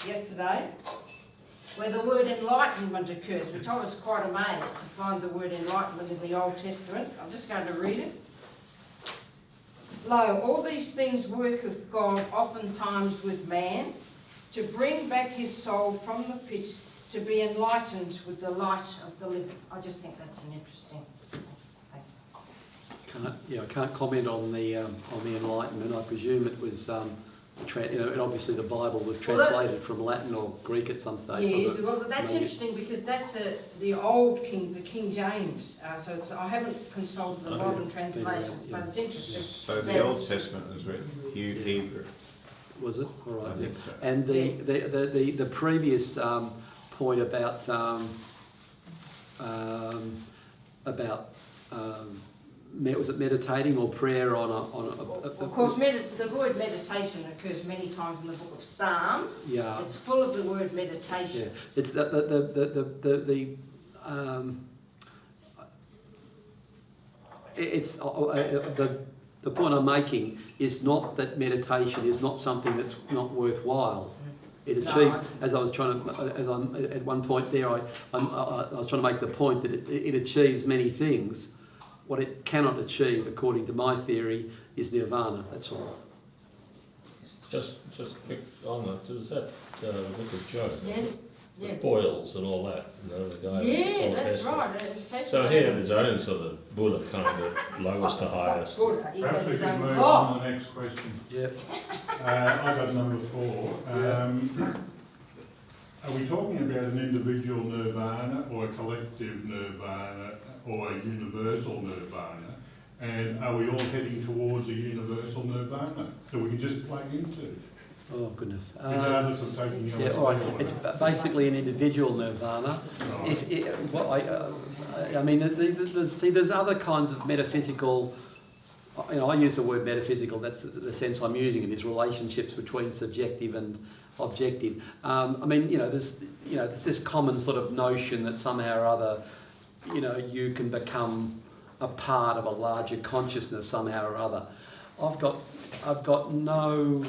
G: yesterday. where the word enlightenment occurs, which I was quite amazed to find the word enlightenment in the Old Testament. I'm just going to read it. Lo, all these things worketh God oftentimes with man, to bring back his soul from the pit, to be enlightened with the light of the living. I just think that's an interesting. Thanks.
A: I can't comment on the Enlightenment. I presume it was, and obviously the Bible was translated from Latin or Greek at some stage.
G: Yes, well, that's interesting because that's the old the King James. So I haven't consulted the modern translations, but it's interesting.
C: So the Old Testament was written Hebrew.
A: Was it? All right.
C: I think so.
A: And the previous point about was it meditating or prayer on a
G: Of course, the word meditation occurs many times in the book of Psalms.
A: Yeah.
G: It's full of the word meditation.
A: Yeah. It's the point I'm making is not that meditation is not something that's not worthwhile. It achieves, as I was trying to, at one point there, I was trying to make the point that it achieves many things. What it cannot achieve, according to my theory, is nirvana. That's all.
B: Just quick on that. Does that look at Joe?
G: Yes.
B: The
G: Yeah.
B: boils and all that. The guy.
G: Yeah, that's right.
B: So he had his own sort of Buddha, kind of lowest to highest.
G: Buddha, he had
E: Perhaps we
G: his
E: could
G: own
E: move
G: God.
E: on to the next question.
A: Yep.
E: I got number 4. Are we talking about an individual nirvana or a collective nirvana or a universal nirvana? And are we all heading towards a universal nirvana that we can just plug into,
A: Oh goodness.
E: regardless of taking your
A: Yeah, all right. It's basically an individual nirvana. There's other kinds of metaphysical. I use the word metaphysical. That's the sense I'm using it. Is relationships between subjective and objective. There's this common sort of notion that somehow or other, you can become a part of a larger consciousness somehow or other. I've got no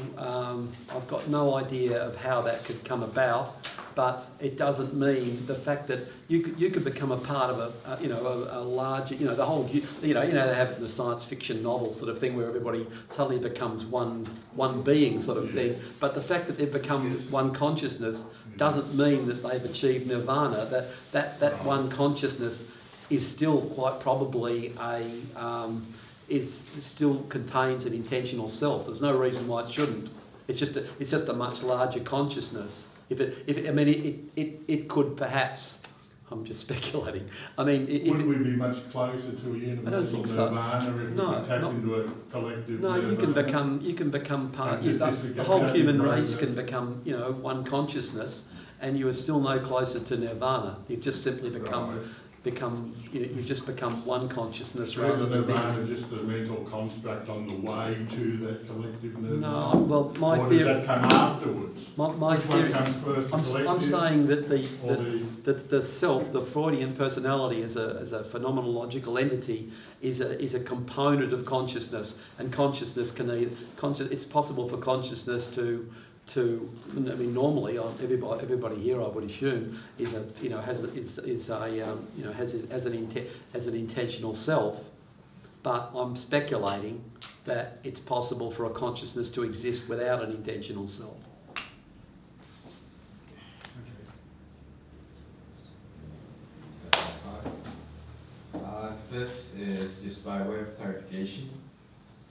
A: idea of how that could come about, but it doesn't mean the fact that you could become a part of a larger, the whole, they have it in the science fiction novel sort of thing where everybody suddenly becomes one being sort of thing. But the fact that they've become one consciousness doesn't mean that they've achieved nirvana. That one consciousness is still quite probably it still contains an intentional self. There's no reason why it shouldn't. It's just a much larger consciousness. It could perhaps. I'm just speculating.
E: Wouldn't we be much closer to a universal nirvana if we could tap into a collective nirvana?
A: you can become part.
E: Just
A: The whole human race can become, one consciousness, and you are still no closer to nirvana. You've just simply you've just become one consciousness
E: So
A: rather
E: is
A: than
E: nirvana just a mental construct on the way to that collective nirvana?
A: No, well, my
E: or
A: theory.
E: does that come afterwards?
A: My
E: Which
A: theory.
E: one comes first, the collective?
A: I'm saying that
E: or
A: the self, the Freudian personality, as a phenomenological entity, is a component of consciousness, and consciousness it's possible for consciousness to normally everybody here, I would assume, has an intentional self, but I'm speculating that it's possible for a consciousness to exist without an intentional self.
H: This is just by way of clarification.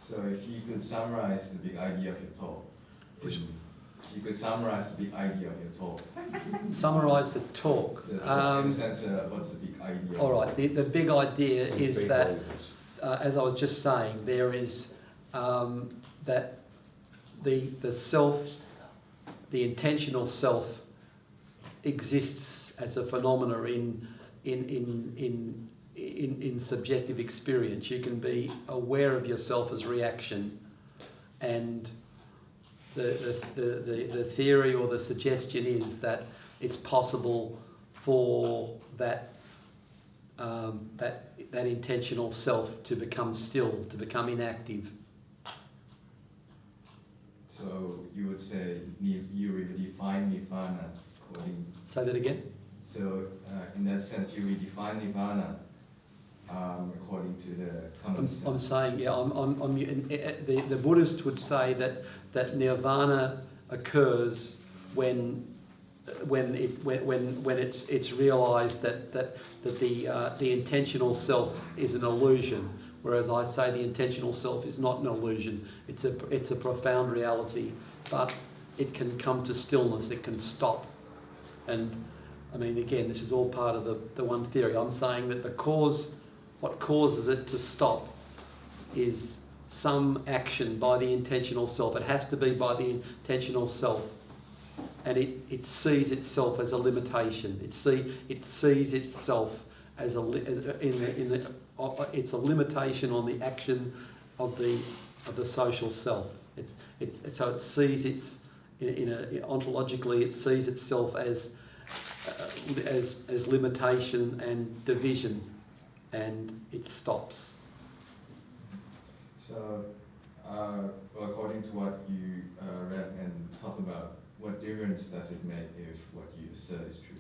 H: So if you could summarize the big idea of your talk. If you could summarize the big idea of your talk.
A: Summarise the talk.
H: In the sense, what's the big idea?
A: All right, the big idea is that, as I was just saying, there is that the self, the intentional self, exists as a phenomena in subjective experience. You can be aware of yourself as reaction, and the theory or the suggestion is that it's possible for that intentional self to become still, to become inactive.
H: So you would say you really define nirvana according.
A: Say that again?
H: So in that sense, you redefine Nirvana according to the common sense.
A: I'm saying, yeah, the Buddhists would say that Nirvana occurs when it's realised that the intentional self is an illusion, whereas I say the intentional self is not an illusion. It's a profound reality, but it can come to stillness. It can stop, and I mean, again, this is all part of the one theory. I'm saying that what causes it to stop is some action by the intentional self. It has to be by the intentional self. And it sees itself as a limitation. It sees itself as it's a limitation on the action of the social self. So it sees ontologically it sees itself as limitation and division, and it stops.
H: So, well, according to what you read and talked about, what difference does it make if what you assert is true?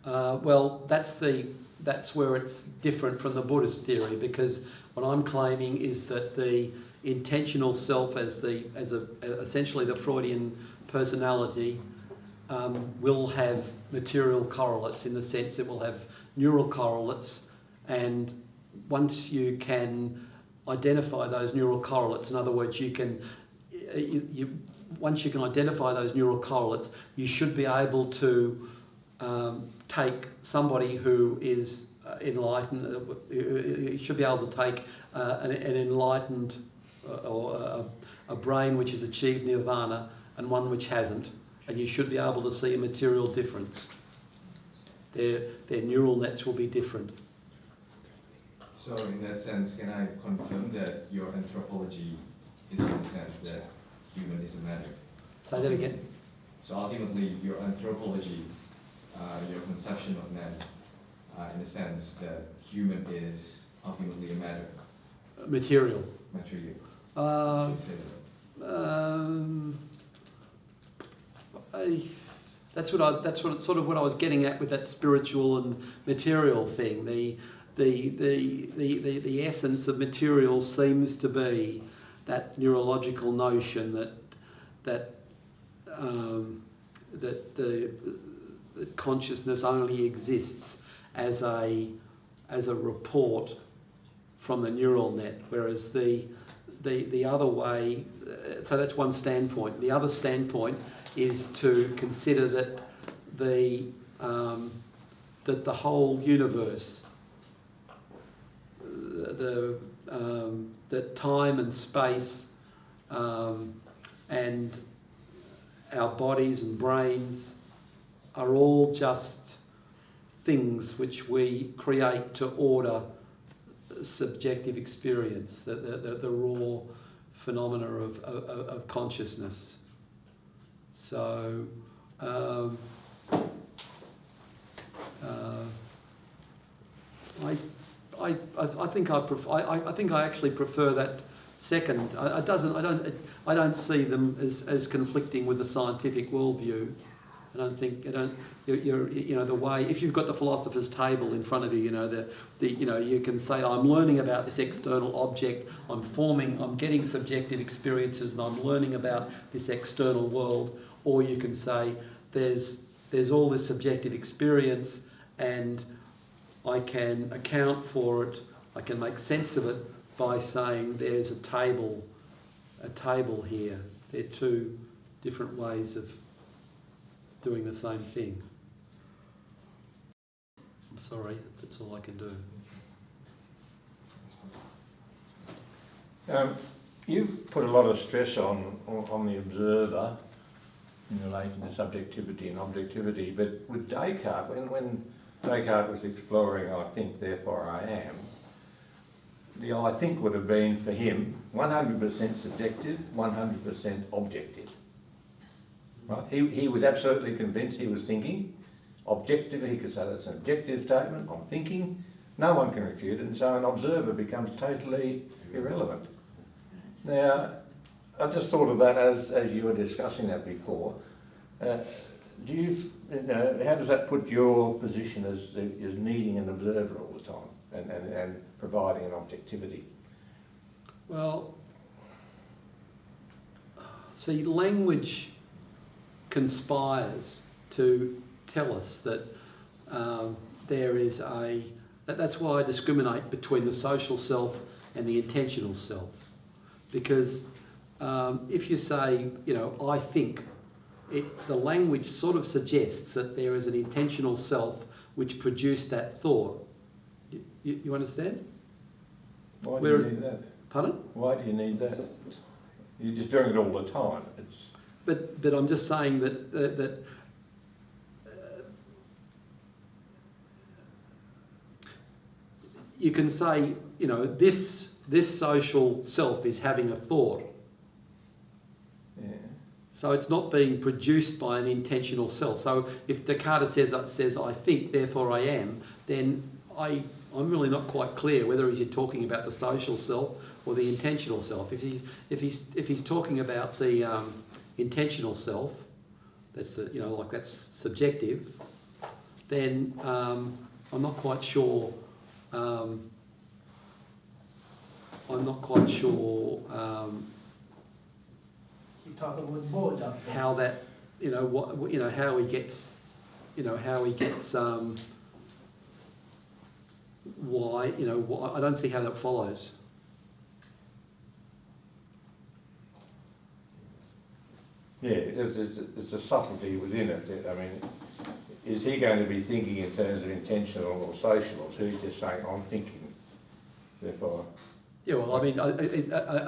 A: Well, that's where it's different from the Buddhist theory, because what I'm claiming is that the intentional self, essentially the Freudian personality, will have material correlates, in the sense it will have neural correlates, and once you can identify those neural correlates, in other words, once you can identify those neural correlates, you should be able to take somebody who is enlightened, you should be able to take an enlightened or a brain which has achieved nirvana and one which hasn't, and you should be able to see a material difference. Their neural nets will be different.
H: So in that sense, can I confirm that your anthropology is in the sense that human is a matter?
A: Say that again.
H: So ultimately, your anthropology, your conception of man, in the sense that human is ultimately a matter.
A: Material.
H: Material.
A: That's what I was getting at with that spiritual and material thing. The essence of material seems to be that neurological notion that consciousness only exists as a report from the neural net, whereas the other way. So that's one standpoint. The other standpoint is to consider that the whole universe, that time and space, and our bodies and brains are all just things which we create to order subjective experience, the raw phenomena of consciousness. So I think I actually prefer that second. I don't see them as conflicting with the scientific worldview. The way, if you've got the philosopher's table in front of you, you can say, I'm learning about this external object, I'm getting subjective experiences, and I'm learning about this external world. Or you can say, there's all this subjective experience, and I can account for it, I can make sense of it by saying there's a table here. They're two different ways of doing the same thing. I'm sorry, that's all I can do.
C: You've put a lot of stress on the observer in relation to subjectivity and objectivity, but with Descartes, when Descartes was exploring I think, therefore I am, the I think would have been for him 100% subjective, 100% objective. Right? He was absolutely convinced he was thinking. Objectively, he could say that's an objective statement, I'm thinking. No one can refute it, and so an observer becomes totally irrelevant. Now, I just thought of that as you were discussing that before. do you know, how does that put your position as needing an observer all the time and providing an objectivity?
A: Well, see, language conspires to tell us that there is that's why I discriminate between the social self and the intentional self. Because if you say, you know, I think, the language sort of suggests that there is an intentional self which produced that thought. You understand?
C: Why do you need that?
A: Pardon?
C: Why do you need that? You're just doing it all the time.
A: But I'm just saying that you can say, you know, this social self is having a thought.
C: Yeah.
A: So it's not being produced by an intentional self. So if Descartes says I think, therefore I am, then I'm really not quite clear whether he's talking about the social self or the intentional self. If he's talking about the intentional self, that's the, you know, like that's subjective, then I'm not quite sure. I'm not quite sure
F: You talk about both of them.
A: how that, you know, what, you know, how he gets, why, you know, why, I don't see how that follows.
C: Yeah, there's a subtlety within it. I mean, is he going to be thinking in terms of intentional or social, or is he just saying, I'm thinking, therefore...
A: Yeah, well, I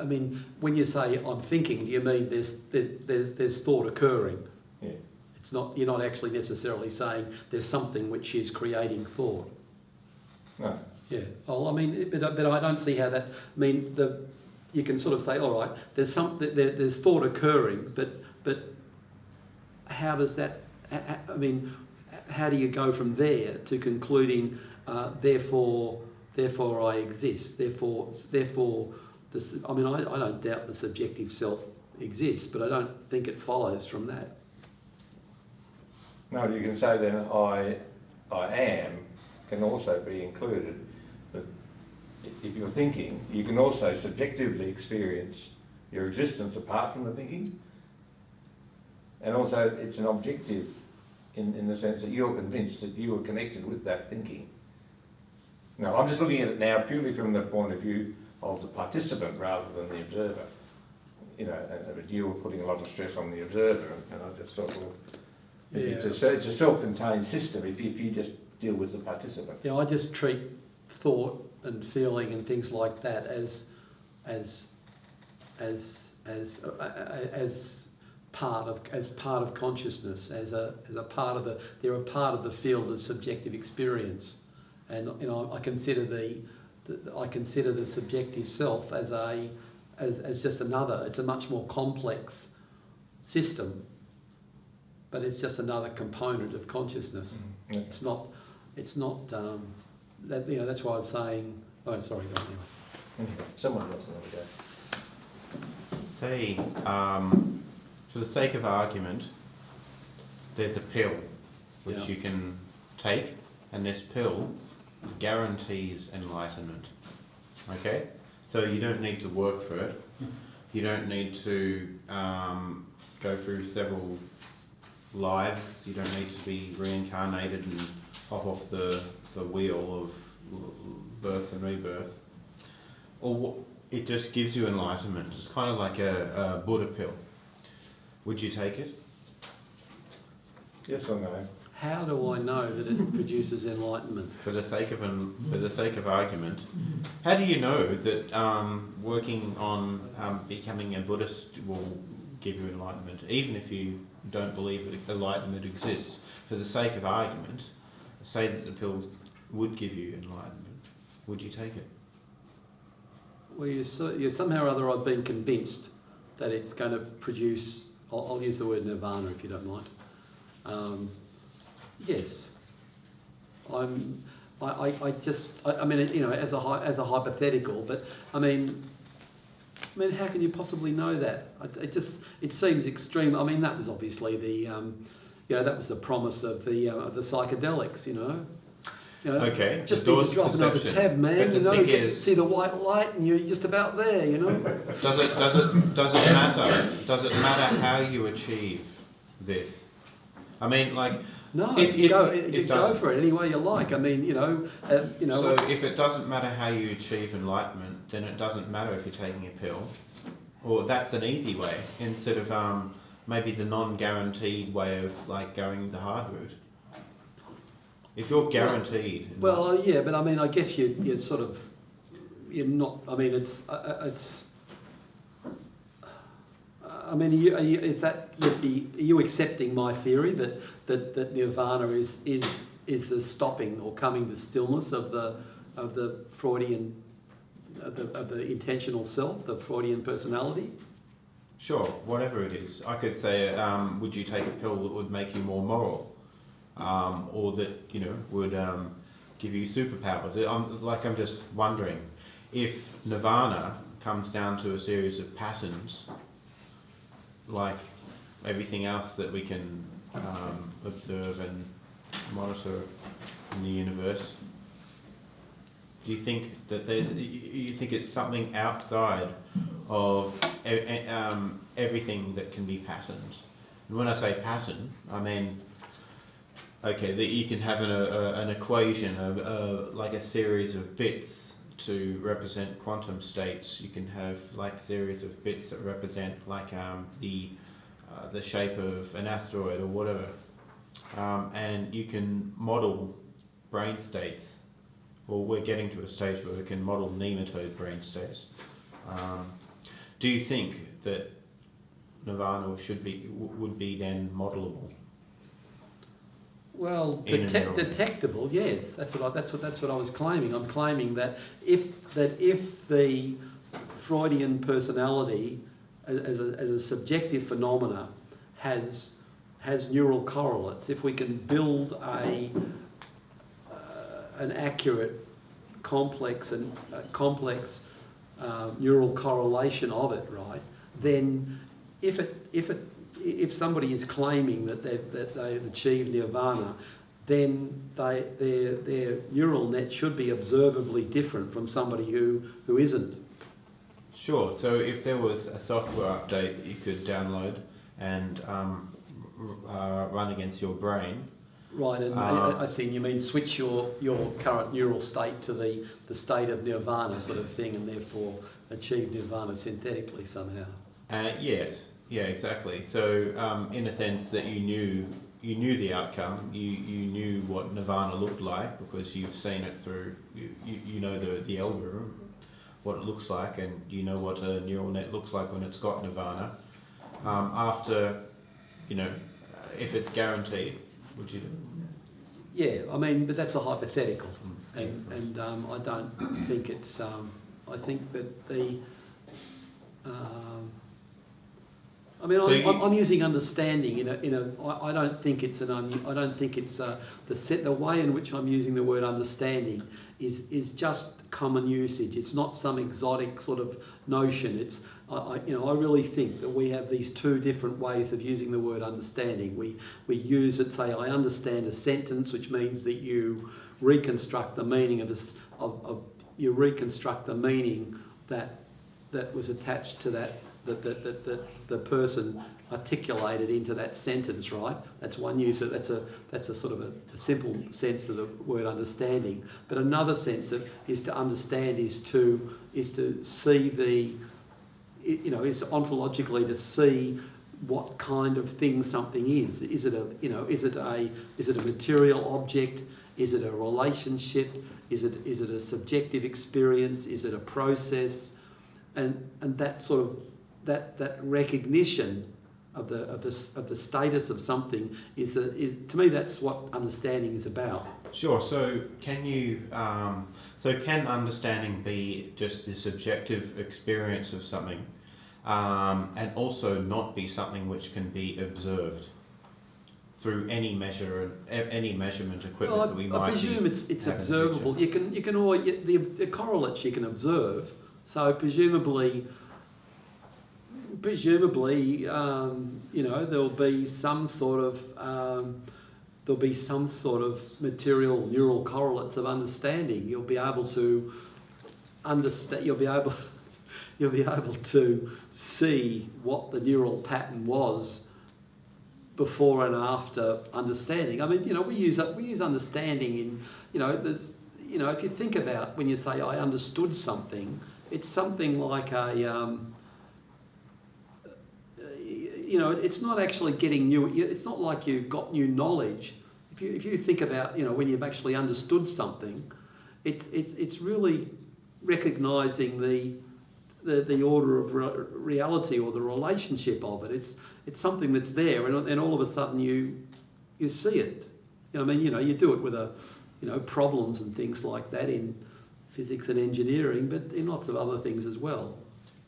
A: mean, when you say I'm thinking, do you mean there's thought occurring?
C: Yeah.
A: It's not, you're not actually necessarily saying there's something which is creating thought.
C: No.
A: Yeah. Well, I mean, but I don't see how that. I mean, you can sort of say, all right, there's thought occurring, but how does that? I mean, how do you go from there to concluding, therefore I exist. Therefore, this. I mean, I don't doubt the subjective self exists, but I don't think it follows from that.
C: No, you can say then I am can also be included. That if you're thinking, you can also subjectively experience your existence apart from the thinking, and also it's an objective in the sense that you're convinced that you are connected with that thinking. No, I'm just looking at it now purely from the point of view of the participant rather than the observer. You know, but you were putting a lot of stress on the observer, and I just thought, well, it's a self-contained system if you just deal with the participant.
A: Yeah, I just treat thought and feeling and things like that as part of consciousness, as a part of they're a part of the field of subjective experience. And you know, I consider the subjective self as just another. It's a much more complex system, but it's just another component of consciousness.
C: Yeah.
A: It's not that, you know. That's why I was saying. Oh, sorry. Go on, anyway.
C: Someone else want to go.
I: Say, for the sake of argument, there's a pill which you can take, and this pill guarantees enlightenment. Okay? So you don't need to work for it. You don't need to go through several lives. You don't need to be reincarnated and hop off the wheel of birth and rebirth. Or it just gives you enlightenment. It's kind of like a Buddha pill. Would you take it?
C: Yes or no?
A: How do I know that it produces enlightenment?
I: For the sake of argument, how do you know that working on becoming a Buddhist will give you enlightenment, even if you don't believe that enlightenment exists? For the sake of argument, say that the pill would give you enlightenment. Would you take it?
A: Well, somehow or other I've been convinced that it's going to produce. I'll use the word nirvana if you don't mind. Yes, I mean, you know, as a hypothetical, but I mean, how can you possibly know that? It seems extreme. I mean, that was obviously the, you know, that was the promise of the psychedelics, you know. You know,
I: Okay,
A: just
I: the
A: need to
I: door's
A: drop another
I: perception.
A: tab, man.
I: But
A: You
I: the
A: know,
I: thing
A: get,
I: is-
A: see the white light, and you're just about there. You know.
I: Does it matter? Does it matter how you achieve this? I mean, like,
A: No,
I: If-
A: you
I: if
A: go,
I: it
A: you go
I: doesn't-
A: for it any way you like. I mean, you know.
I: so if it doesn't matter how you achieve enlightenment, then it doesn't matter if you're taking a pill, or that's an easy way instead of maybe the non-guaranteed way of like going the hard route. If you're guaranteed,
A: Well, yeah, but I mean, I guess you're sort of, you're not. I mean, it's. I mean, are you accepting my theory that nirvana is the stopping or coming to stillness of the Freudian of the intentional self, the Freudian personality?
I: sure, whatever it is. I could say, would you take a pill that would make you more moral? Or that, you know, would give you superpowers. I'm just wondering if nirvana comes down to a series of patterns, like everything else that we can observe and monitor in the universe. Do you think that you think it's something outside of everything that can be patterned? And when I say pattern, I mean, okay, that you can have an equation of like a series of bits to represent quantum states. You can have like a series of bits that represent like the shape of an asteroid or whatever, and you can model brain states. Well, we're getting to a stage where we can model nematode brain states. Do you think that nirvana would be then modelable?
A: Well,
I: In a neural net.
A: detectable, yes. That's what I was claiming. I'm claiming that if the Freudian personality as a subjective phenomena has neural correlates, if we can build an accurate, complex neural correlation of it, right? Then, if somebody is claiming that they've achieved nirvana, then their neural net should be observably different from somebody who isn't.
I: Sure. So if there was a software update that you could download and run against your brain.
A: Right, and I see. You mean switch your current neural state to the state of nirvana sort of thing, and therefore achieve nirvana synthetically somehow.
I: Yes. Yeah. Exactly. So in a sense that you knew the outcome. You knew what nirvana looked like because you've seen it through. You know the algorithm, what it looks like, and you know what a neural net looks like when it's got nirvana. After, you know, if it's guaranteed. Would you do?
A: Yeah, I mean, but that's a hypothetical, and I don't think it's. I think that the. I mean,
I: So
A: I'm using understanding I don't think it's I don't think it's the way in which I'm using the word understanding is just common usage. It's not some exotic sort of notion. It's I really think that we have these two different ways of using the word understanding. We use it, say, I understand a sentence, which means that you reconstruct the meaning you reconstruct the meaning that was attached to that the person articulated into that sentence, right? That's one use. That's a sort of a simple sense of the word understanding. But another sense is to understand is to see is ontologically to see what kind of thing something is. Is it a material object? Is it a relationship? Is it a subjective experience? Is it a process? And that sort of that recognition of the status of something is to me that's what understanding is about.
I: Sure. So can understanding be just the subjective experience of something, and also not be something which can be observed through any measurement equipment that we might?
A: I presume it's observable. You can always the correlates you can observe. So presumably presumably, there'll be some sort of material neural correlates of understanding. You'll be able to understand. You'll be able to see what the neural pattern was before and after understanding. I mean, we use understanding in, there's, if you think about when you say I understood something, it's something like a, it's not actually getting new. It's not like you've got new knowledge. If you think about, when you've actually understood something, it's really recognising the order of reality or the relationship of it. It's something that's there, and all of a sudden you see it. You do it with problems and things like that in physics and engineering, but in lots of other things as well.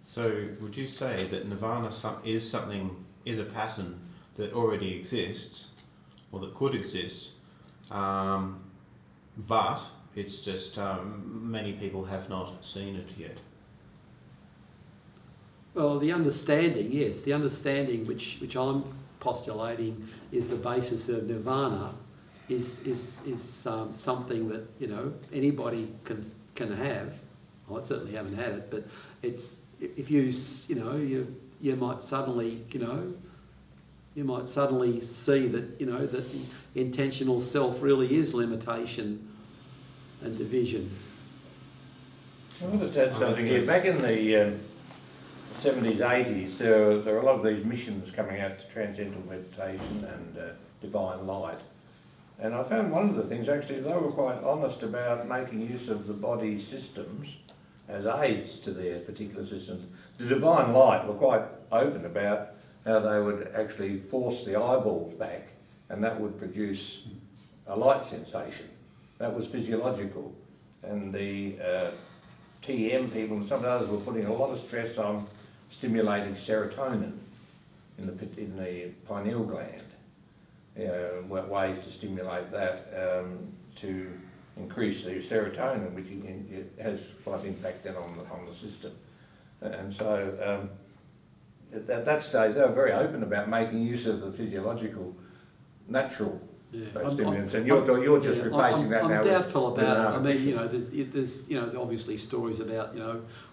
I: So would you say that Nirvana is a pattern that already exists, or that could exist, but it's just many people have not seen it yet?
A: Well, the understanding, yes, the understanding which I'm postulating is the basis of Nirvana is something that anybody can have. I certainly haven't had it, but it's if you might suddenly see that that the intentional self really is limitation and division.
C: I want to add something here. Back in the 70s, 80s, there were a lot of these missions coming out to transcendental meditation and divine light. And I found one of the things, actually, they were quite honest about making use of the body systems as aids to their particular systems. The divine light were quite open about how they would actually force the eyeballs back, and that would produce a light sensation. That was physiological. And the TM people and some of the others were putting a lot of stress on stimulating serotonin in the pineal gland. Ways to stimulate that to increase the serotonin, which it has quite an impact then on the system. And so at that stage they were very open about making use of the physiological, natural stimulants, and you're just replacing that now.
A: I'm doubtful about it. I mean, there's obviously stories about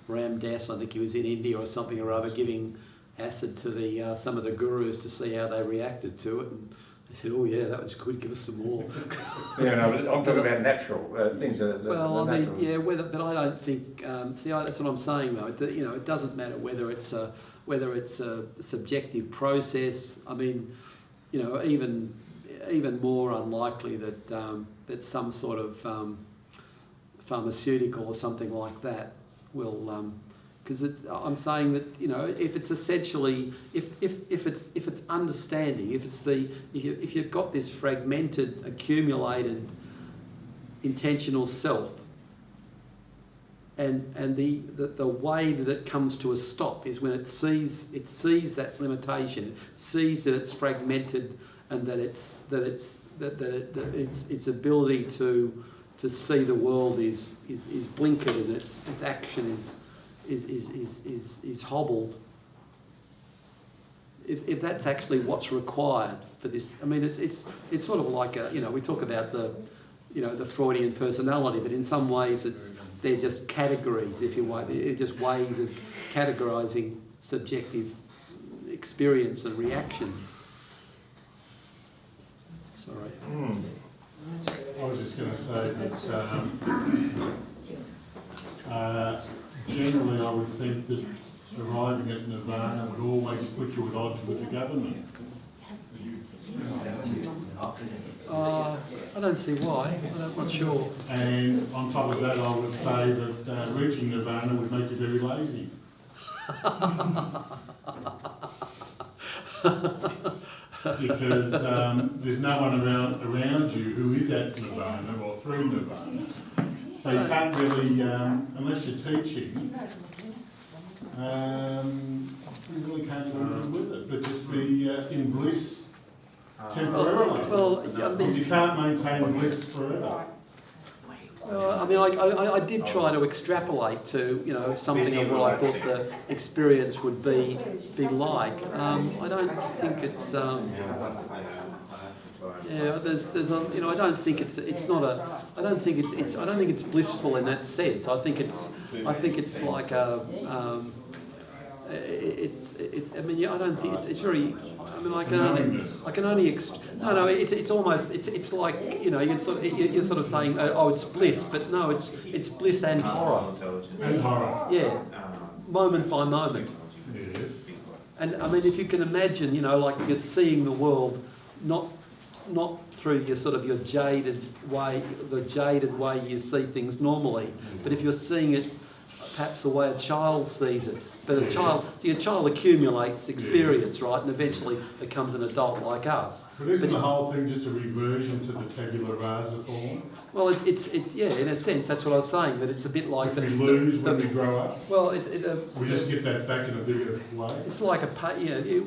A: Ram Dass, I think he was in India or something or other, giving acid to some of the gurus to see how they reacted to it, and they said, "Oh yeah, that was good. Give us some more."
C: I'm talking about natural things.
A: But I don't think. That's what I'm saying though. It doesn't matter whether it's a subjective process. I mean, even more unlikely that some sort of pharmaceutical or something like that will, because I'm saying that if it's essentially if it's understanding, if you've got this fragmented, accumulated, intentional self, and the way that it comes to a stop is when it sees that limitation, it sees that it's fragmented, and that its ability to see the world is blinkered, and its action is hobbled. If that's actually what's required for this, I mean, it's sort of like we talk about the Freudian personality, but in some ways they're just categories, if you want. They're just ways of categorising subjective experience and reactions. Sorry.
E: I was just going to say that generally I would think that arriving at Nirvana would always put you at odds with the government.
A: I don't see why. I'm not sure.
E: And on top of that, I would say that reaching Nirvana would make you very lazy. Because there's no one around you who is at Nirvana or through Nirvana. So you can't really, unless you're teaching, you really can't do anything with it, but just be in bliss temporarily.
A: Well,
E: you can't maintain bliss forever.
A: I mean, I did try to extrapolate to, you know, something of what I thought the experience would be like. I don't think it's, yeah, there's a, you know, I don't think it's not a, I don't think it's blissful in that sense. I think it's like a, I mean, yeah, I don't think it's very. I mean, I can only. No. It's almost. It's like, you know, you're sort of saying, oh, it's bliss, but no, it's bliss and horror.
E: And horror.
A: Yeah, moment by moment.
E: Yes.
A: And I mean, if you can imagine, you know, like you're seeing the world, not through your sort of your jaded way you see things normally, but if you're seeing it perhaps the way a child sees it. But a child accumulates experience, right, and eventually becomes an adult like us.
E: But isn't the whole thing just a reversion to the tabula rasa form?
A: Well, it's yeah, in a sense, that's what I was saying, that it's a bit like...
E: Which we lose when we grow up?
A: Well,
E: we just get that back in a bigger way? It's like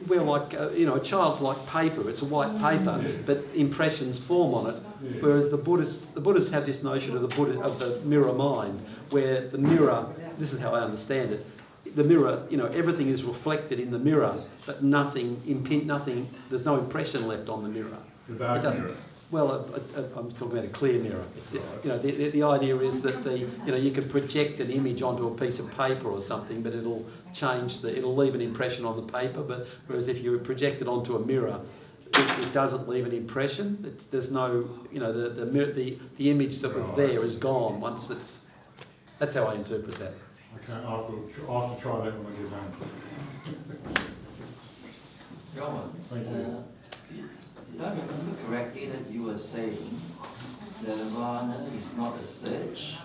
A: we're like, you know, a child's like paper, it's a white paper, but impressions form on it. Yes. Whereas the Buddhists have this notion of the mirror mind, where the mirror, this is how I understand it, the mirror, you know, everything is reflected in the mirror, but nothing, there's no impression left on the mirror.
E: The dark mirror?
A: Well, I'm talking about a clear mirror. It's, you know, the idea is that you know, you can project an image onto a piece of paper or something, but it'll leave an impression on the paper. But whereas if you project it onto a mirror, it doesn't leave an impression. There's no, you know, the image that was there is gone once it's. That's how I interpret that.
E: Okay, I'll have to try that when I get home.
J: Rohan,
E: Thank you.
J: did I remember correctly that you were saying Nirvana is not a search?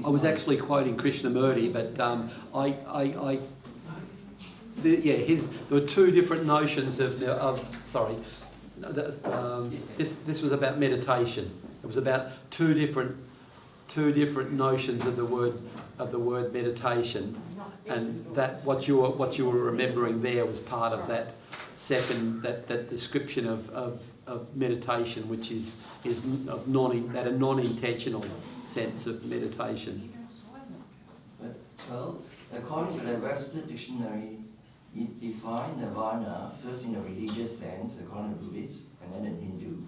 A: I was actually quoting Krishnamurti, but there were two different notions this was about meditation. It was about two different notions of the word meditation, and that what you were remembering there was part of that second that description of meditation, which is a non-intentional sense of meditation.
J: But well, according to the Webster dictionary, it defines nirvana first in a religious sense, according to Buddhists, and then in Hindus,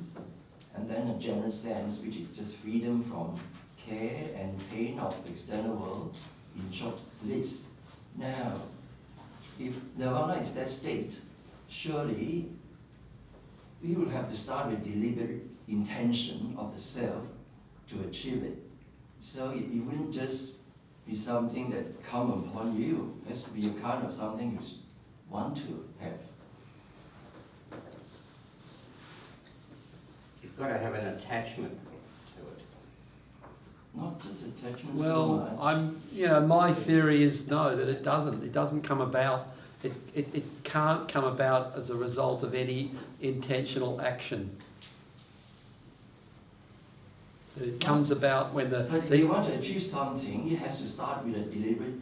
J: and then a general sense, which is just freedom from care and pain of the external world, in short, bliss. Now, if nirvana is that state, surely we will have to start with deliberate intention of the self to achieve it. So it wouldn't just be something that comes upon you. It has to be a kind of something you want to have.
D: You've got to have an attachment.
J: Not just attachment.
A: Well,
J: so much.
A: my theory is no, that it doesn't. It doesn't come about. It can't come about as a result of any intentional action. It comes about when
J: But if you want to achieve something, it has to start with a deliberate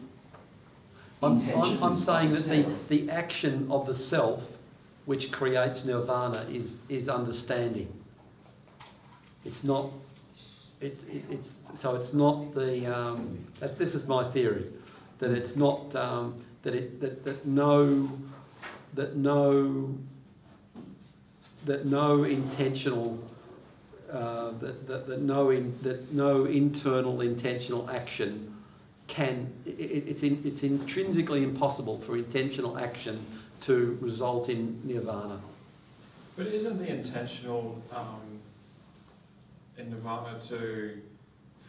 J: intention.
A: I'm saying
J: of
A: that the action of the self, which creates nirvana, is understanding. It's not. So it's not the. This is my theory, that it's not that no intentional. That no internal intentional action can. It's intrinsically impossible for intentional action to result in nirvana.
K: But isn't the intentional in nirvana to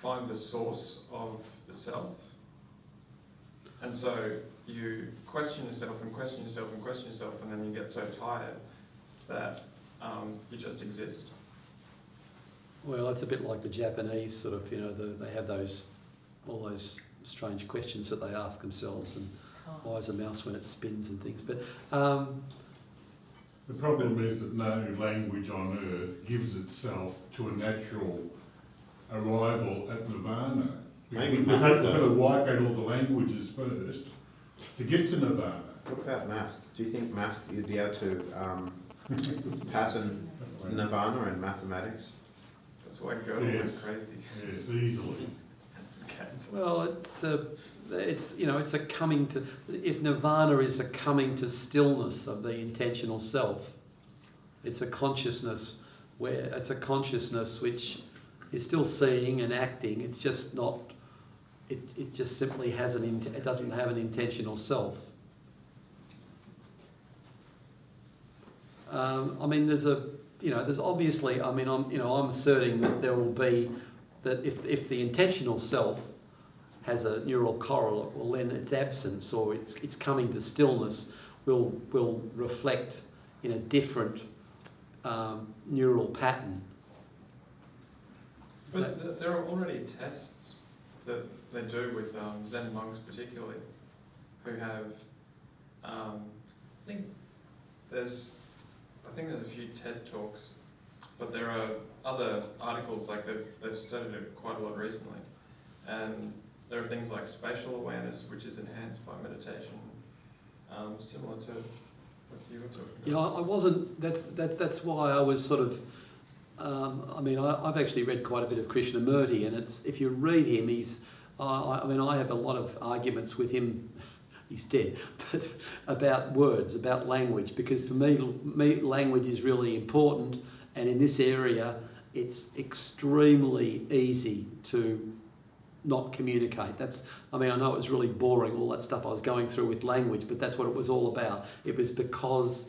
K: find the source of the self? And so you question yourself and question yourself and question yourself, and then you get so tired that you just exist.
A: Well, it's a bit like the Japanese sort of, they have all those strange questions that they ask themselves, and why is a mouse when it spins and things. But
E: the problem is that no language on earth gives itself to a natural arrival at nirvana.
I: Maybe
E: we've had to wipe out all the languages first to get to nirvana.
I: What about maths? Do you think maths, you'd be able to pattern nirvana in mathematics?
K: That's why Gödel went
E: Yes.
K: crazy.
E: Yes, easily.
A: Well, it's a coming to. If Nirvana is a coming to stillness of the intentional self, it's a consciousness which is still seeing and acting. It's just not. It just simply has it doesn't have an intentional self. I mean, there's obviously. I mean, I'm asserting that there will be that if the intentional self has a neural correlate, well then its absence or its coming to stillness will reflect in a different neural pattern.
K: But there are already tests that they do with Zen monks particularly, who have, I think there's a few TED talks, but there are other articles, like they've studied it quite a lot recently, and there are things like spatial awareness, which is enhanced by meditation, similar to what you were talking about.
A: Yeah, I wasn't. That's why I was sort of. I mean, I've actually read quite a bit of Krishnamurti, and if you read him, he's. I mean, I have a lot of arguments with him. He's dead, but about words, about language, because for me, language is really important, and in this area, it's extremely easy to not communicate. I mean, I know it was really boring, all that stuff I was going through with language, but that's what it was all about. It was because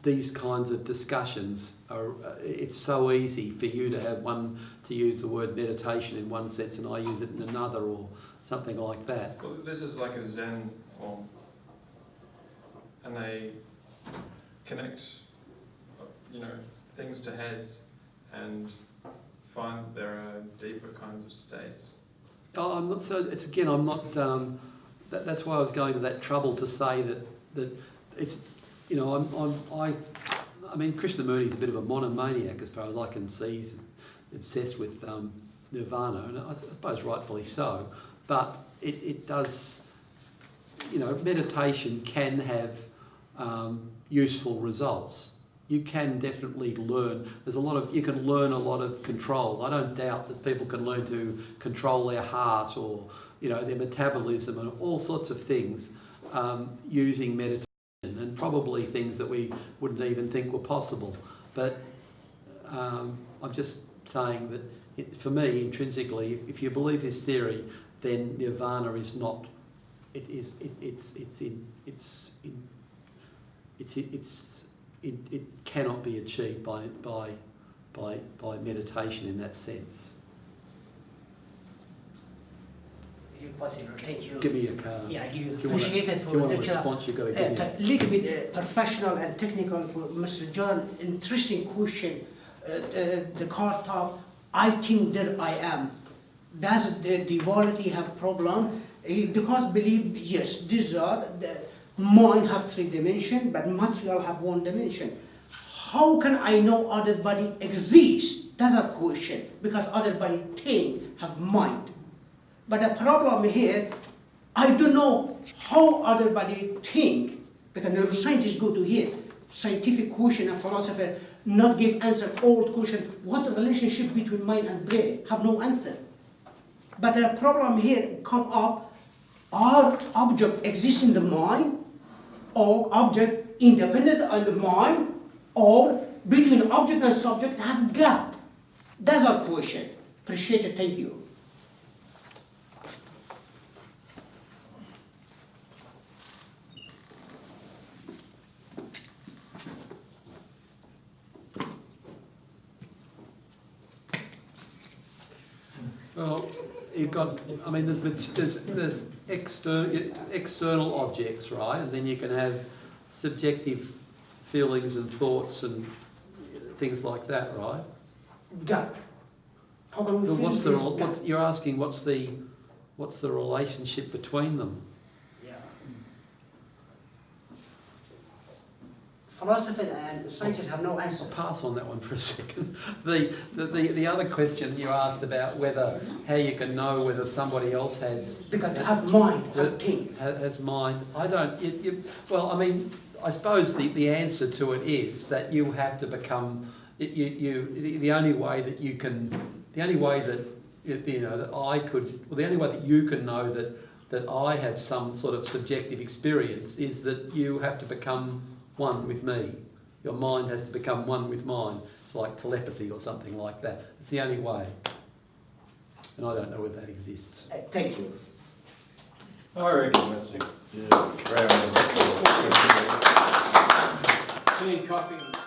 A: these kinds of discussions it's so easy for you to use the word meditation in one sense and I use it in another or something like that.
K: Well, this is like a Zen form, and they connect, things to heads and find there are deeper kinds of states.
A: Oh, I'm not. So it's again. I'm not. That's why I was going to that trouble to say that it's. I mean, Krishnamurti's a bit of a monomaniac as far as I can see. He's obsessed with Nirvana, and I suppose rightfully so. But it does. Meditation can have useful results. You can definitely learn. You can learn a lot of controls. I don't doubt that people can learn to control their heart or, their metabolism and all sorts of things using meditation, and probably things that we wouldn't even think were possible. But I'm just saying that for me, intrinsically, if you believe this theory, then Nirvana is not. It cannot be achieved by meditation in that sense.
F: If possible, thank you.
A: Give me a card.
F: Yeah, I give you.
A: If you want
F: Appreciate it
A: if
F: for
A: you want a
F: lecture.
A: response, you've got to give me.
F: A little bit professional and technical for Mr. John. Interesting question. The card top. I think that I am. Does the duality have problem? Because believe yes, these are the mind have 3 dimensions, but material have 1 dimension. How can I know other body exists? That's a question, because other body think have mind. But the problem here, I don't know how other body think, because neuroscientists go to here, scientific question and philosopher not give answer old question, what the relationship between mind and brain, have no answer. But the problem here come up, are object exists in the mind, or object independent of the mind, or between object and subject have gap? That's our question. Appreciate it, thank you.
A: Well, you've got. I mean, there's external objects, right? And then you can have subjective feelings and thoughts and things like that, right?
F: Gap. How can we
A: But
F: feel this gap?
A: you're asking what's the relationship between them?
F: Yeah. Philosophers and scientists have no answer.
A: I'll pass on that one for a second. The other question you asked about how you can know whether somebody else has
F: Because they have mind, have think.
A: has mind. I don't. Well, I mean, I suppose the answer to it is that you have to become the only way that you can, the only way that that I could, well, the only way that you can know that I have some sort of subjective experience is that you have to become one with me. Your mind has to become one with mine. It's like telepathy or something like that. It's the only way. And I don't know whether that exists.
D: Thank you.
C: I reckon that's a round of applause.
D: Tea and coffee.